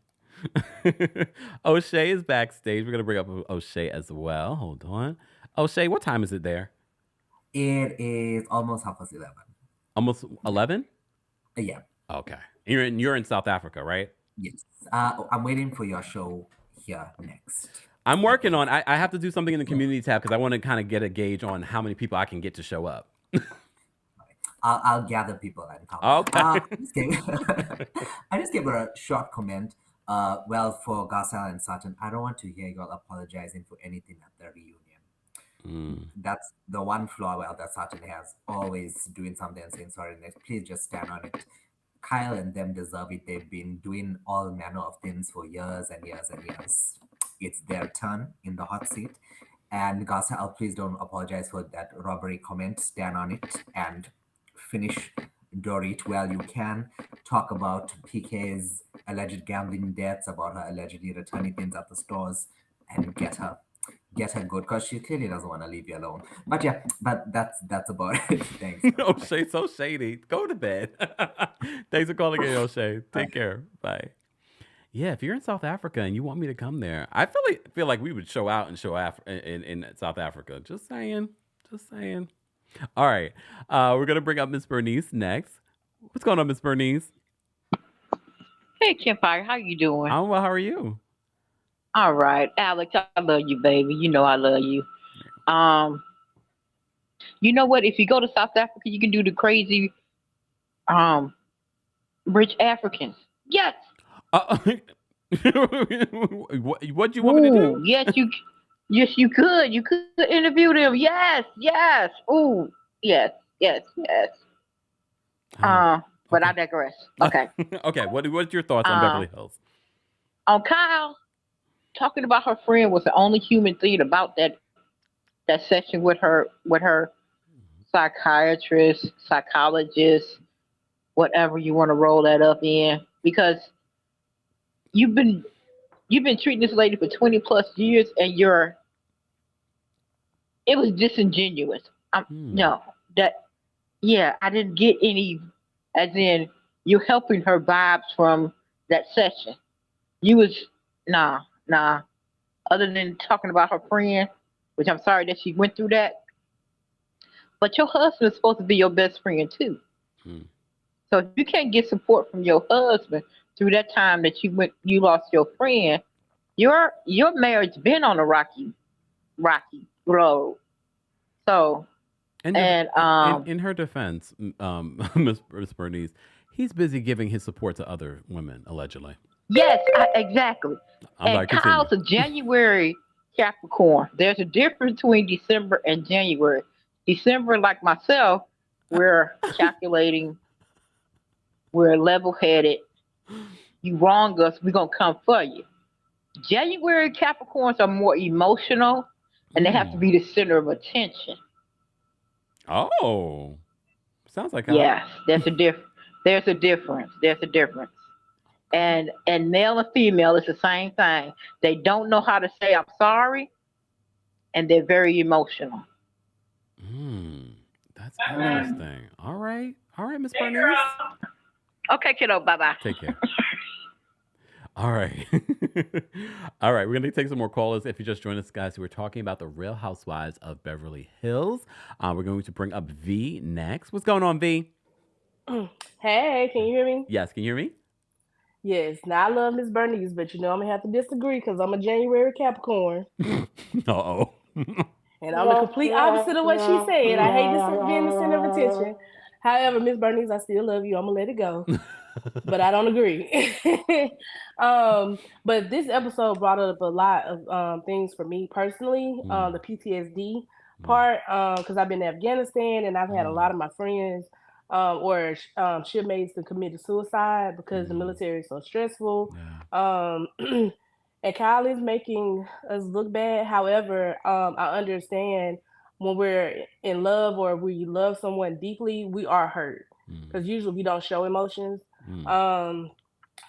O'Shea is backstage. We're going to bring up O'Shea as well. Hold on. O'Shea, what time is it there? It is almost 11:30. Almost 11? Yeah. Okay. You're in South Africa, right? Yes. I'm waiting for your show here next. I'm working on. I have to do something in the community tab because I want to kind of get a gauge on how many people I can get to show up. I'll gather people and come. Okay. I just gave a short comment. Well, for Garcelle and Sutton, I don't want to hear y'all apologizing for anything at the reunion. Mm. That's the one flaw, well, that Sutton has, always doing something and saying sorry next. Please just stand on it. Kyle and them deserve it. They've been doing all manner of things for years and years and years. It's their turn in the hot seat. And Garcelle, please don't apologize for that robbery comment. Stand on it and finish Dorit well you can. Talk about PK's alleged gambling debts, about her allegedly returning things at the stores, and get her good because she clearly doesn't want to leave you alone. But yeah, but that's about it. Thanks. Bye. O'Shea, so shady. Go to bed. Thanks for calling in, O'Shea. Take care. Bye. Yeah, if you're in South Africa and you want me to come there, I feel like we would show out and show in South Africa. Just saying. Just saying. All right. We're gonna bring up Miss Bernice next. What's going on, Miss Bernice? Hey, Kempire, how you doing? I'm well. How are you? All right, Alex, I love you, baby. You know I love you. Um, you know what? If you go to South Africa, you can do the crazy, um, rich Africans. Yes. Uh, what do you want me to do? Ooh, yes, you could. You could interview them. Yes, yes. Ooh, yes, yes, yes. But Okay. I digress. Okay. Okay. What's your thoughts on Um, Beverly Hills? on Kyle talking about her friend was the only human thing about that session with her psychiatrist, psychologist, whatever you want to roll that up in, because you've been you've been treating this lady for 20 plus years, and it was disingenuous. Hmm. No, that yeah, I didn't get any, as in you're helping her vibes from that session. You was nah. Other than talking about her friend, which I'm sorry that she went through that, but your husband is supposed to be your best friend too. Hmm. So if you can't get support from your husband through that time that you lost your friend, your marriage been on a rocky road. So And and in her defense, Miss Bernice, he's busy giving his support to other women allegedly. yes, exactly. I'm And sorry. Continue. Kyle's a January Capricorn. There's a difference between December and January. December, like myself, we're calculating, we're level headed. You wrong us, we're gonna come for you. January Capricorns are more emotional, and they have to Hmm. be the center of attention. Oh, sounds like how. Yes, there's a difference. There's a difference. And male and female is the same thing. They don't know how to say I'm sorry, and they're very emotional. Hmm. That's interesting. All right. All right, Miss Bernice. Okay, kiddo, bye bye. Take care. All right. All right. We're going to take some more callers. If you just joined us, guys, we're talking about the Real Housewives of Beverly Hills. We're going to bring up V next. What's going on, V? Hey, can you hear me? Yes. Can you hear me? Yes. Now I love Miss Bernice, but I'm gonna have to disagree because I'm a January Capricorn, Uh-oh. and I'm the complete opposite of what she said. I hate this being the center of attention. However, Miss Bernice, I still love you. I'm gonna let it go, but I don't agree. But this episode brought up a lot of things for me personally. The PTSD part, because I've been in Afghanistan and I've had a lot of my friends or shipmates that committed suicide because the military is so stressful. Yeah. And Kyle is making us look bad. However, I understand when we're in love or we love someone deeply, we are hurt because usually we don't show emotions. Um,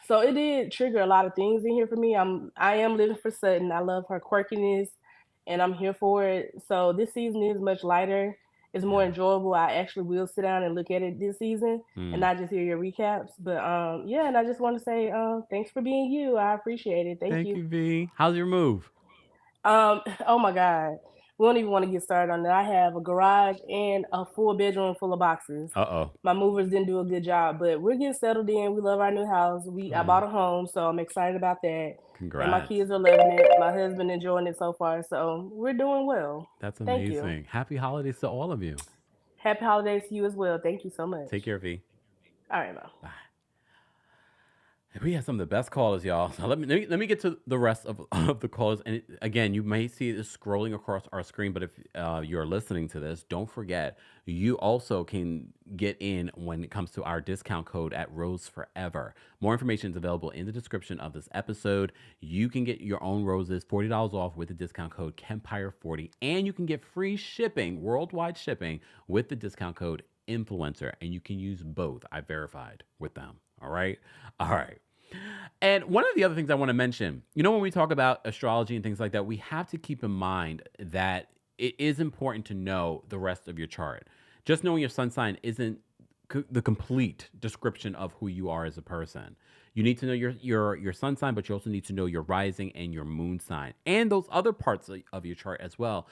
so it did trigger a lot of things in here for me. I am living for Sutton. I love her quirkiness, and I'm here for it. So this season is much lighter. It's more Yeah. enjoyable. I actually will sit down and look at it this season and not just hear your recaps. But yeah, and I just want to say thanks for being you. I appreciate it. Thank Thank you. you, V. How's your move? Oh my God. We don't even want to get started on that. I have a garage and a full bedroom full of boxes. Uh-oh. My movers didn't do a good job, but we're getting settled in. We love our new house. I bought a home, so I'm excited about that. And my Congrats. kids are loving it. My husband enjoying it so far. So we're doing well. That's Thank you. amazing. Happy holidays to all of you. Happy holidays to you as well. Thank you so much. Take care, V. All right, bye. Bye. We have some of the best callers, y'all. So let me get to the rest of the callers. And again, you may see this scrolling across our screen, but if you're listening to this, don't forget you also can get in when it comes to our discount code at Rose Forever. More information is available in the description of this episode. You can get your own roses, $40 off with the discount code Kempire40, and you can get free shipping, worldwide shipping, with the discount code Influencer, and you can use both. I verified with them. All right. And one of the other things I want to mention, when we talk about astrology and things like that, we have to keep in mind that it is important to know the rest of your chart. Just knowing your sun sign isn't the complete description of who you are as a person. You need to know your sun sign, but you also need to know your rising and your moon sign and those other parts of your chart as well.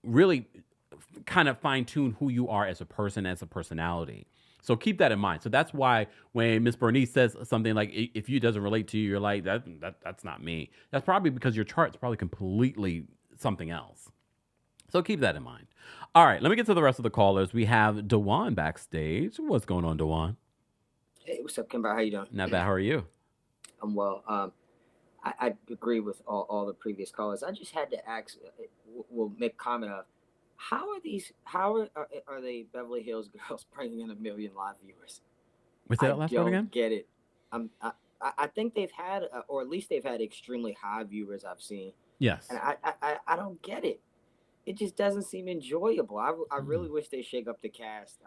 Really kind of fine tune who you are as a person, as a personality. So keep that in mind. So that's why when Miss Bernice says something like, if you doesn't relate to you, you're like, that's not me. That's probably because your chart's probably completely something else. So keep that in mind. All right, let me get to the rest of the callers. We have Dewan backstage. What's going on, Dewan? Hey, what's up, Kempire? How you doing? Not bad. How are you? I'm well. I agree with all the previous callers. I just had to ask, we'll make a comment of, how are they Beverly Hills girls bringing in 1 million live viewers? What's that last part again? Get it. I think they've had, or at least they've had extremely high viewers I've seen. Yes. And I don't get it. It just doesn't seem enjoyable. I really wish they shake up the cast.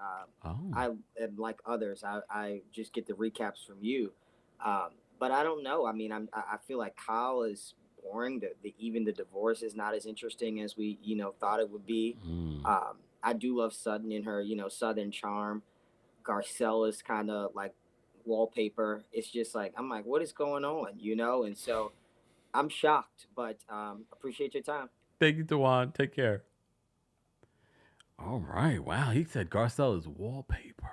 I am like others. I just get the recaps from you. But I don't know. I mean, I feel like Kyle is boring. Even the divorce is not as interesting as we thought it would be. I do love Sutton in her Southern charm. Garcelle is kind of like wallpaper. It's just like, I'm like, what is going on? And so I'm shocked, but appreciate your time. Thank you, Dewan. Take care. All right. Wow. He said Garcelle is wallpaper.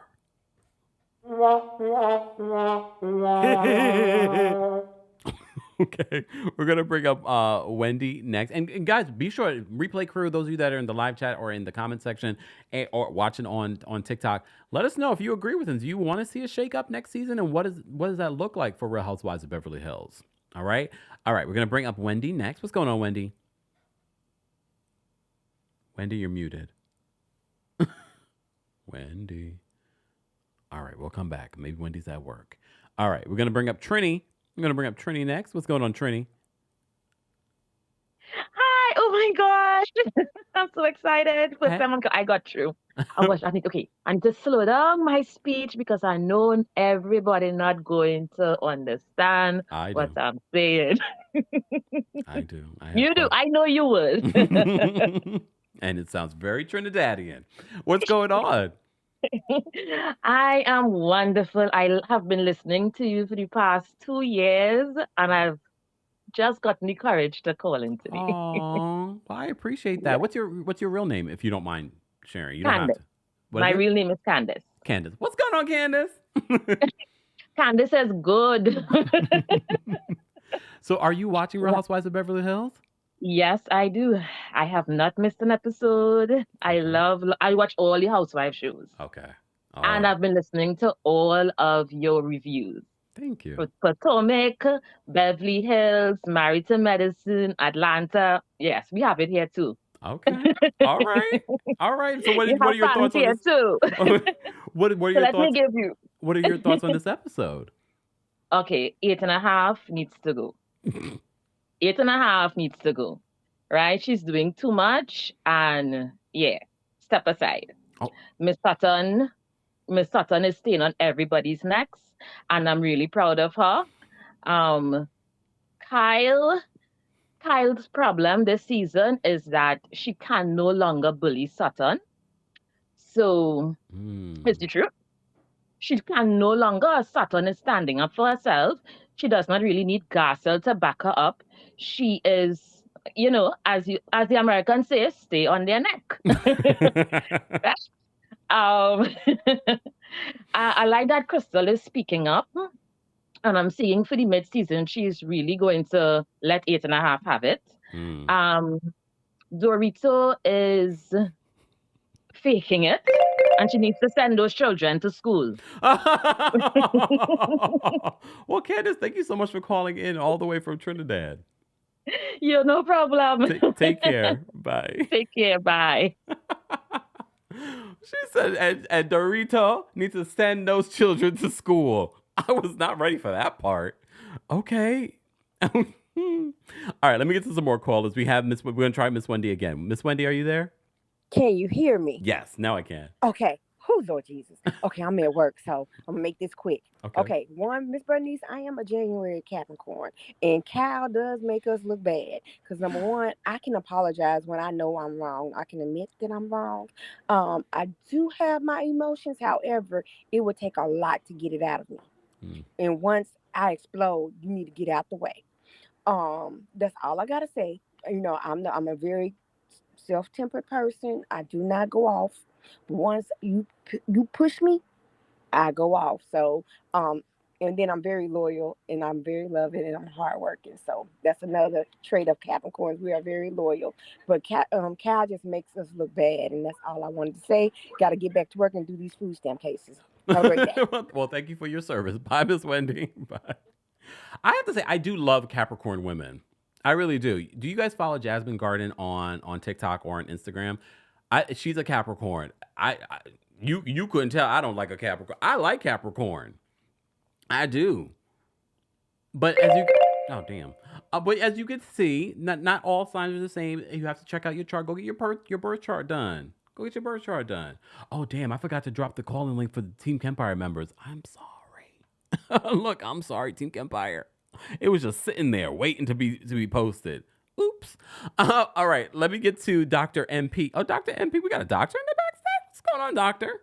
Okay. We're going to bring up Wendy next. And guys, be sure, replay crew, those of you that are in the live chat or in the comment section or watching on TikTok, let us know if you agree with him. Do you want to see a shakeup next season? And what does that look like for Real Housewives of Beverly Hills? All right. We're going to bring up Wendy next. What's going on, Wendy? Wendy, you're muted. Wendy. All right, we'll come back. Maybe Wendy's at work. All right, we're going to bring up Trini. I'm going to bring up Trini next. What's going on, Trini? Hi. Oh, my gosh. I'm so excited. First time I got through. I think, okay, I need to slow down my speech because I know everybody not going to understand what I'm saying. I do. You do. I know you would. And it sounds very Trinidadian. What's going on? I am wonderful. I have been listening to you for the past 2 years, and I've just gotten the courage to call in today. Oh, I appreciate that. What's your real name, if you don't mind sharing? You don't Candace. have to. My real name is Candace. Candace. What's going on, Candace? Candace is good. So, are you watching Real Housewives of Beverly Hills? Yes, I do. I have not missed an episode. I watch all the housewife shows. Okay. And I've been listening to all of your reviews. Thank you. Potomac, Beverly Hills, Married to Medicine, Atlanta. Yes, we have it here too. Okay. All right. So what are your thoughts on this? Too. What are your so thoughts? Let me give you. What are your thoughts on this episode? Okay, 8.5 needs to go. 8.5 needs to go. Right? She's doing too much, and step aside. Oh. Miss Sutton is staying on everybody's necks, and I'm really proud of her. Kyle's problem this season is that she can no longer bully Sutton. So it's the truth. She can no longer. Sutton is standing up for herself. She does not really need Garcelle to back her up. She is, as the Americans say, stay on their neck. I like that Crystal is speaking up. And I'm seeing for the mid-season, she's really going to let 8.5 have it. Dorito is faking it. and she needs to send those children to school. Well, Candace, thank you so much for calling in all the way from Trinidad. Yeah, no problem. Take care. Bye. Take care. Bye. She said, and Dorito needs to send those children to school. I was not ready for that part. Okay. All right, let me get to some more callers. We're going to try Miss Wendy again. Miss Wendy, are you there? Can you hear me? Yes, now I can. Okay. Oh, Lord Jesus. Okay, I'm at work, so I'm going to make this quick. Okay. One, Miss Bernice, I am a January Capricorn, and Cal does make us look bad. Because, number one, I can apologize when I know I'm wrong. I can admit that I'm wrong. I do have my emotions. However, it would take a lot to get it out of me. And once I explode, you need to get out the way. That's all I got to say. You know, I'm a very self-tempered person. I do not go off. But once you push me, I go off. So, and then I'm very loyal, and I'm very loving, and I'm hardworking. So that's another trait of Capricorns. We are very loyal. But Cal just makes us look bad, and that's all I wanted to say. Got to get back to work and do these food stamp cases. Have a great day. Well, thank you for your service. Bye, Miss Wendy. Bye. I have to say, I do love Capricorn women. I really do. Do you guys follow Jasmine Garden on TikTok or on Instagram? She's a Capricorn. You couldn't tell I don't like a Capricorn. I like Capricorn. I do. But as you but as you can see, not all signs are the same. You have to check out your chart. Go get your birth chart done. Go get your birth chart done. Oh damn! I forgot to drop the calling link for the Team Kempire members. I'm sorry. Look, I'm sorry, Team Kempire. It was just sitting there waiting to be posted. Oops. All right, let me get to Dr. MP. Oh, Dr. MP, we got a doctor in the backstage. What's going on, doctor?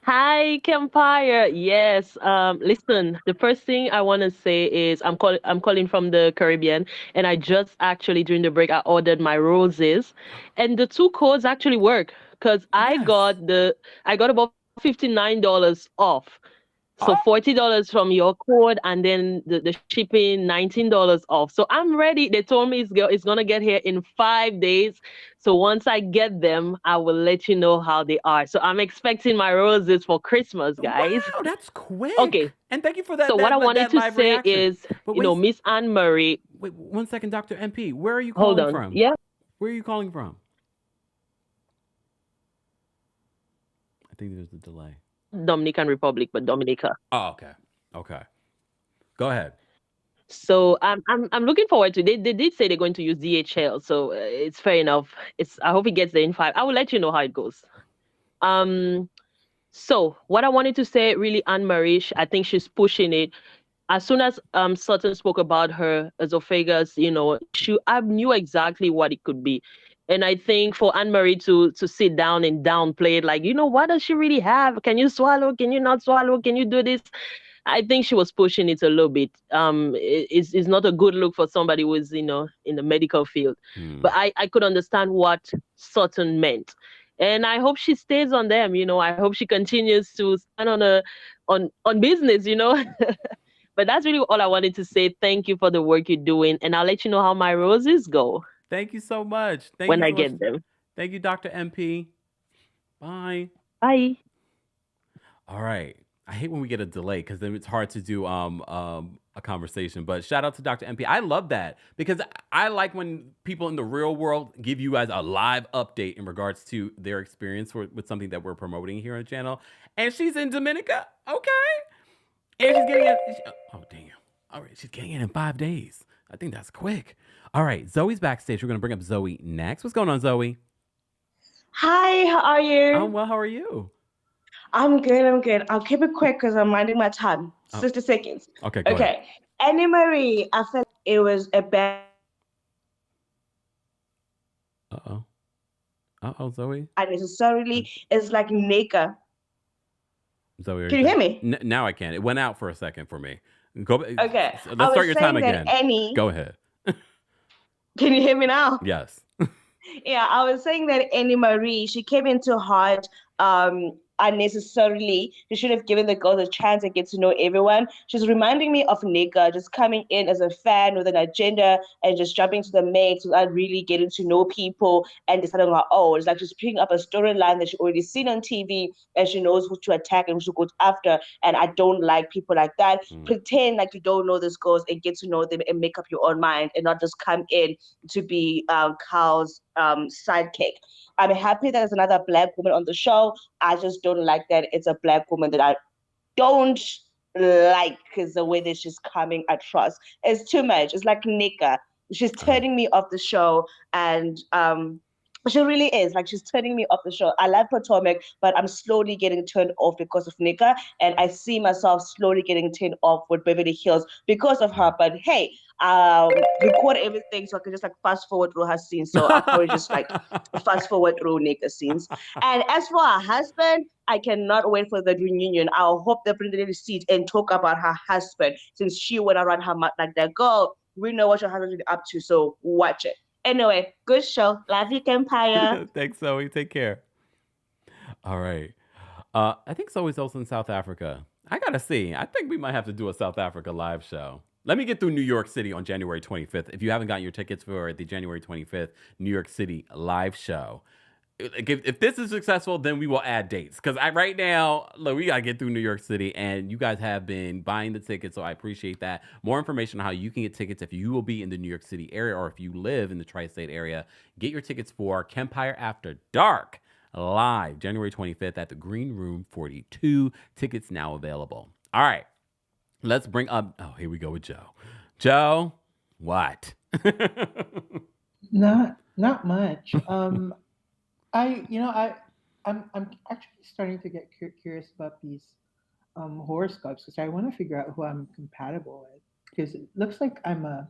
Hi, Kempire. Yes. Listen, the first thing I want to say is I'm calling from the Caribbean, and I just actually during the break I ordered my roses, and the 2 codes actually work because I got about $59 off. So $40 from your code, and then the shipping $19 off. So I'm ready. They told me it's gonna get here in 5 days. So once I get them, I will let you know how they are. So I'm expecting my roses for Christmas, guys. Wow, that's quick. Okay. And thank you for that. So what I wanted to say is, Miss Anne Marie. Wait, 1 second, Dr. MP. Where are you calling from? Yeah. Where are you calling from? I think there's a delay. Dominican Republic, but Dominica. Oh, okay. Go ahead. So I'm looking forward to. They did say they're going to use DHL, so it's fair enough. I hope it gets there in 5. I will let you know how it goes. So what I wanted to say, really, Anne Marie, I think she's pushing it. As soon as Sutton spoke about her esophagus, I knew exactly what it could be. And I think for Anne Marie to sit down and downplay it, like, what does she really have? Can you swallow? Can you not swallow? Can you do this? I think she was pushing it a little bit. It's not a good look for somebody who is, in the medical field. But I could understand what Sutton meant. And I hope she stays on them. I hope she continues to stand on business, But that's really all I wanted to say. Thank you for the work you're doing. And I'll let you know how my roses go. Thank you so much. When I get them. Thank you, Dr. MP. Bye. Bye. All right. I hate when we get a delay because then it's hard to do a conversation. But shout out to Dr. MP. I love that because I like when people in the real world give you guys a live update in regards to their experience with something that we're promoting here on the channel. And she's in Dominica. Okay. And she's getting it. Oh, damn. All right. She's getting it in 5 days. I think that's quick. All right, Zoe's backstage. We're going to bring up Zoe next. What's going on, Zoe? Hi, how are you? I'm well. How are you? I'm good. I'll keep it quick because I'm minding my time. 60 seconds. Okay, go ahead. Annie Marie, I felt it was a bad. Zoe? Unnecessarily, it's like Nika. Zoe, can you hear me? Now I can. It went out for a second for me. Go. Okay. Let's start your time again. Annie, go ahead. Can you hear me now? Yes. Yeah, I was saying that Annie Marie, she came into hot unnecessarily. She should have given the girls a chance and get to know everyone. She's reminding me of Nika, just coming in as a fan with an agenda and just jumping to the mix without really getting to know people and deciding on her own. It's like she's picking up a storyline that she already seen on TV and she knows who to attack and who to go after. And I don't like people like that. Pretend like you don't know these girls and get to know them and make up your own mind and not just come in to be Carl's sidekick. I'm happy that there's another Black woman on the show. I just don't like that it's a Black woman that I don't like, because the way that she's coming across is too much. It's like Nika. She's turning me off the show, and she really is. Like, she's turning me off the show. I like Potomac, but I'm slowly getting turned off because of Nika, and I see myself slowly getting turned off with Beverly Hills because of her. But hey, record everything so I can just like fast forward through her scenes. So I'll probably just like fast forward through Nika's scenes. And as for her husband, I cannot wait for the reunion. I hope they bring the seat and talk about her husband, since she went around her mouth like that. Girl, we know what your husband's up to, so watch it. Anyway, good show. Love you, Kempire. Thanks, Zoe. Take care. All right. I think Zoe's also in South Africa. I gotta see. I think we might have to do a South Africa live show. Let me get through New York City on January 25th. If you haven't gotten your tickets for the January 25th New York City live show, if this is successful, then we will add dates. Because right now, look, we got to get through New York City, and you guys have been buying the tickets, so I appreciate that. More information on how you can get tickets if you will be in the New York City area or if you live in the tri-state area. Get your tickets for Kempire After Dark live January 25th at the Green Room 42. Tickets now available. All right. Let's bring up, here we go with Joe. Joe, what? Not much. I'm actually starting to get curious about these horoscopes, because I want to figure out who I'm compatible with. Because it looks like I'm a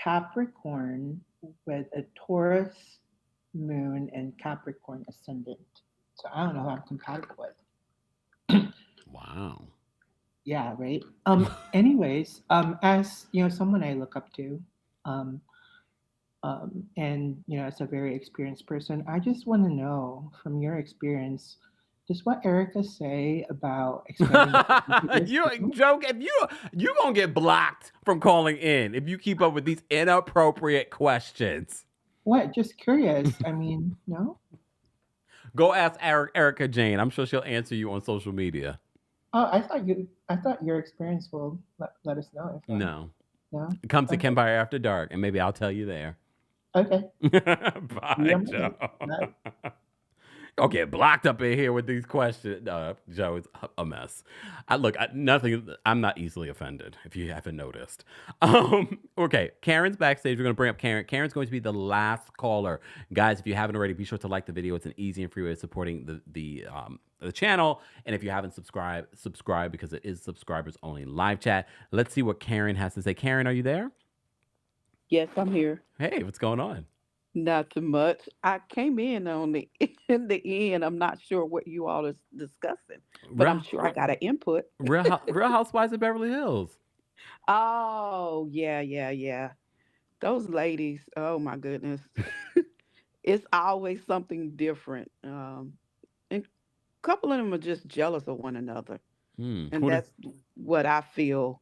Capricorn with a Taurus moon and Capricorn ascendant. So I don't know who I'm compatible with. Wow. Yeah, right. Anyways, as someone I look up to, and as a very experienced person, I just want to know from your experience, just what Erica say about expanding. You joke. If you gonna get blocked from calling in if you keep up with these inappropriate questions. What? Just curious. I mean, no. Go ask Erica Jane. I'm sure she'll answer you on social media. Oh, I thought your experience will let us know. No. Come to Kempire After Dark, and maybe I'll tell you there. Okay. Bye, Joe. Don't get blocked up in here with these questions. Joe, it's a mess. I'm not easily offended, if you haven't noticed. Okay, Karen's backstage. We're going to bring up Karen. Karen's going to be the last caller. Guys, if you haven't already, be sure to like the video. It's an easy and free way of supporting the channel. And if you haven't subscribe, because it is subscribers only live chat. Let's see what Karen has to say. Karen, are you there? Yes, I'm here. Hey, what's going on? Not too much. I came in in the end. I'm not sure what you all is discussing, but I'm sure I got an input. Real Housewives of Beverly Hills. Oh, yeah. Those ladies, oh my goodness. It's always something different. And a couple of them are just jealous of one another. And that's what I feel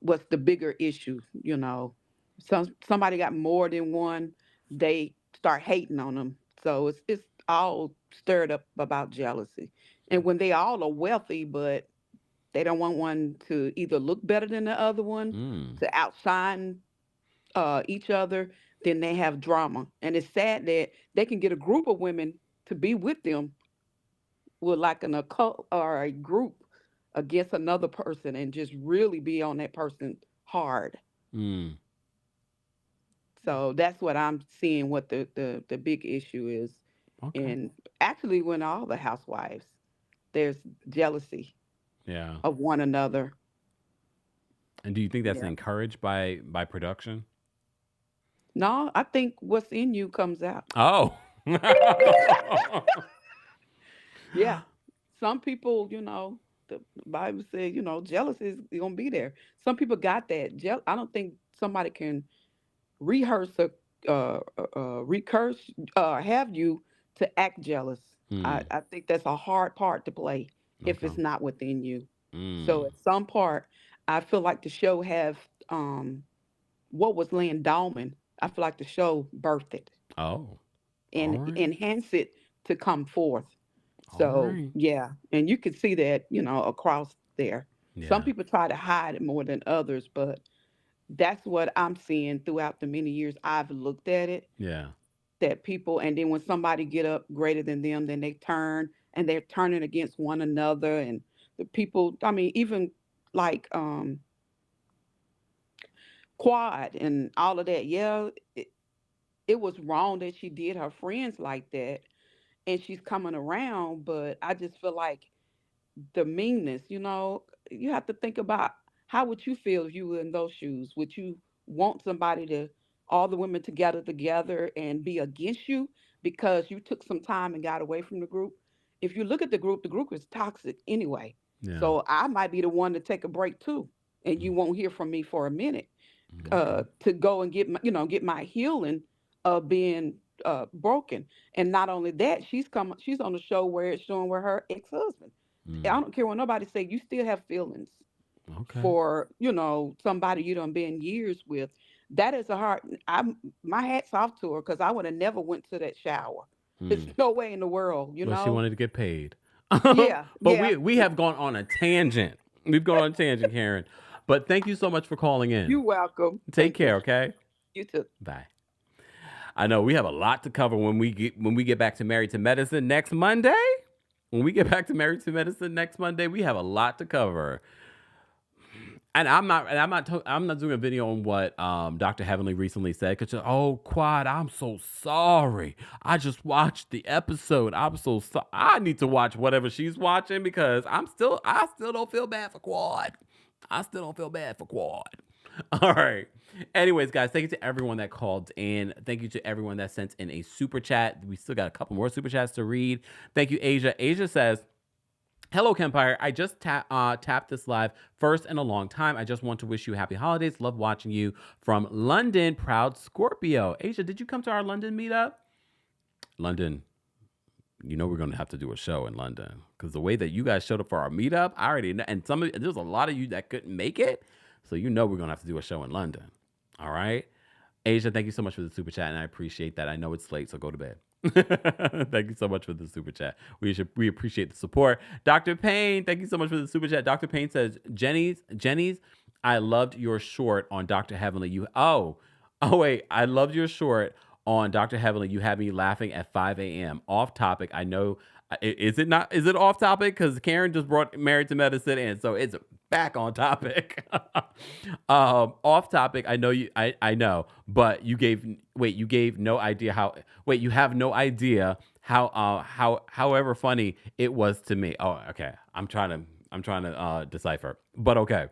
was the bigger issue, Somebody got more than one, they start hating on them. So it's all stirred up about jealousy. And when they all are wealthy, but they don't want one to either look better than the other one, to outshine each other, then they have drama. And it's sad that they can get a group of women to be with them with like an occult or a group against another person and just really be on that person hard. So that's what I'm seeing, what the big issue is. Okay. And actually, when all the housewives, there's jealousy of one another. And do you think that's encouraged by production? No, I think what's in you comes out. Oh. Yeah. Some people, the Bible says, jealousy is going to be there. Some people got that. I don't think somebody can recurse have you to act jealous. I think that's a hard part to play if it's Okay. not within you. So Mm. at some part, I feel like the show have what was laying dormant. I feel like the show birthed it Oh. All and right. enhance it to come forth. All So right. yeah, and you could see that, across there. Some Yeah. people try to hide it more than others, but that's what I'm seeing throughout the many years I've looked at it. Yeah. That people, and then when somebody get up greater than them, then they turn and they're turning against one another, and the people. I mean, even like Quad and all of that. Yeah, it was wrong that she did her friends like that, and she's coming around. But I just feel like the meanness, you have to think about how would you feel if you were in those shoes? Would you want somebody to all the women together and be against you because you took some time and got away from the group? If you look at the group is toxic anyway. Yeah. So I might be the one to take a break too, and you won't hear from me for a minute Okay. to go and get my healing of being broken. And not only that, she's on the show where it's showing where her ex-husband. I Mm. don't care what nobody say, you still have feelings Okay. for, somebody you done been years with. That is a hard. My hat's off to her because I would have never went to that shower. There's Mm. no way in the world, Well, she wanted to get paid. Yeah, But yeah. we have gone on a tangent. We've gone on a tangent, Karen. But thank you so much for calling in. You're welcome. Take Thank you. care, okay? You too. Bye. I know we have a lot to cover when we get back to Married to Medicine next Monday. When we get back to Married to Medicine next Monday, we have a lot to cover. And I'm not doing a video on what Dr. Heavenly recently said because Quad, I'm so sorry. I just watched the episode. I'm so sorry. I need to watch whatever she's watching because I still don't feel bad for Quad. I still don't feel bad for Quad. All right. Anyways, guys, thank you to everyone that called in. Thank you to everyone that sent in a super chat. We still got a couple more super chats to read. Thank you, Asia. Asia says, hello, Kempire. I just tapped this live first in a long time. I just want to wish you happy holidays. Love watching you from London. Proud Scorpio. Asia, did you come to our London meetup? London, we're going to have to do a show in London because the way that you guys showed up for our meetup, I already know. And there's a lot of you that couldn't make it. So we're going to have to do a show in London. All right. Asia, thank you so much for the super chat. And I appreciate that. I know it's late, so go to bed. Thank you so much for the super chat. We appreciate the support. Dr. Payne, thank you so much for the super chat. Dr. Payne says, Jenny's, I loved your short on Dr. Heavenly. Wait, I loved your short on Dr. Heavenly. You had me laughing at 5 a.m. Off topic. I know. Is it off topic? Because Karen just brought Married to Medicine in, so it's back on topic. Off topic. I know you. I know, but you gave no idea how. Wait, you have no idea however funny it was to me. Oh, okay. I'm trying to decipher, but okay.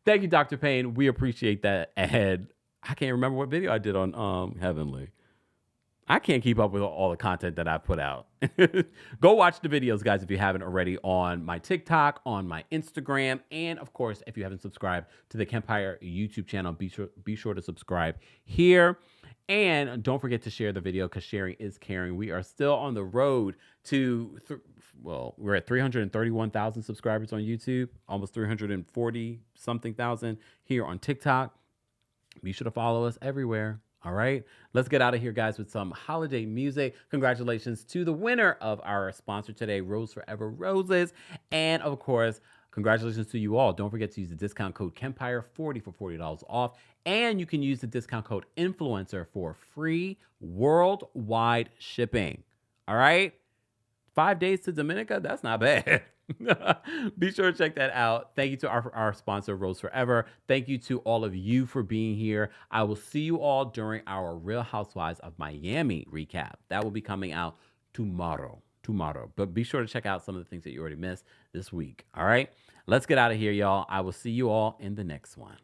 Thank you, Dr. Payne. We appreciate that. And I can't remember what video I did on Heavenly. I can't keep up with all the content that I put out. Go watch the videos, guys, if you haven't already, on my TikTok, on my Instagram, and of course, if you haven't subscribed to the Kempire YouTube channel, be sure to subscribe here. And don't forget to share the video because sharing is caring. We are still on the road to, we're at 331,000 subscribers on YouTube, almost 340 something thousand here on TikTok. Be sure to follow us everywhere. All right, let's get out of here, guys, with some holiday music. Congratulations to the winner of our sponsor today, Rose Forever Roses. And of course, congratulations to you all. Don't forget to use the discount code Kempire 40 for $40 off. And you can use the discount code Influencer for free worldwide shipping. All right, 5 days to Dominica, that's not bad. Be sure to check that out. Thank you to our sponsor, Rose Forever. Thank you to all of you for being here. I will see you all during our Real Housewives of Miami recap. That will be coming out tomorrow. But be sure to check out some of the things that you already missed this week. All right, let's get out of here, y'all. I will see you all in the next one.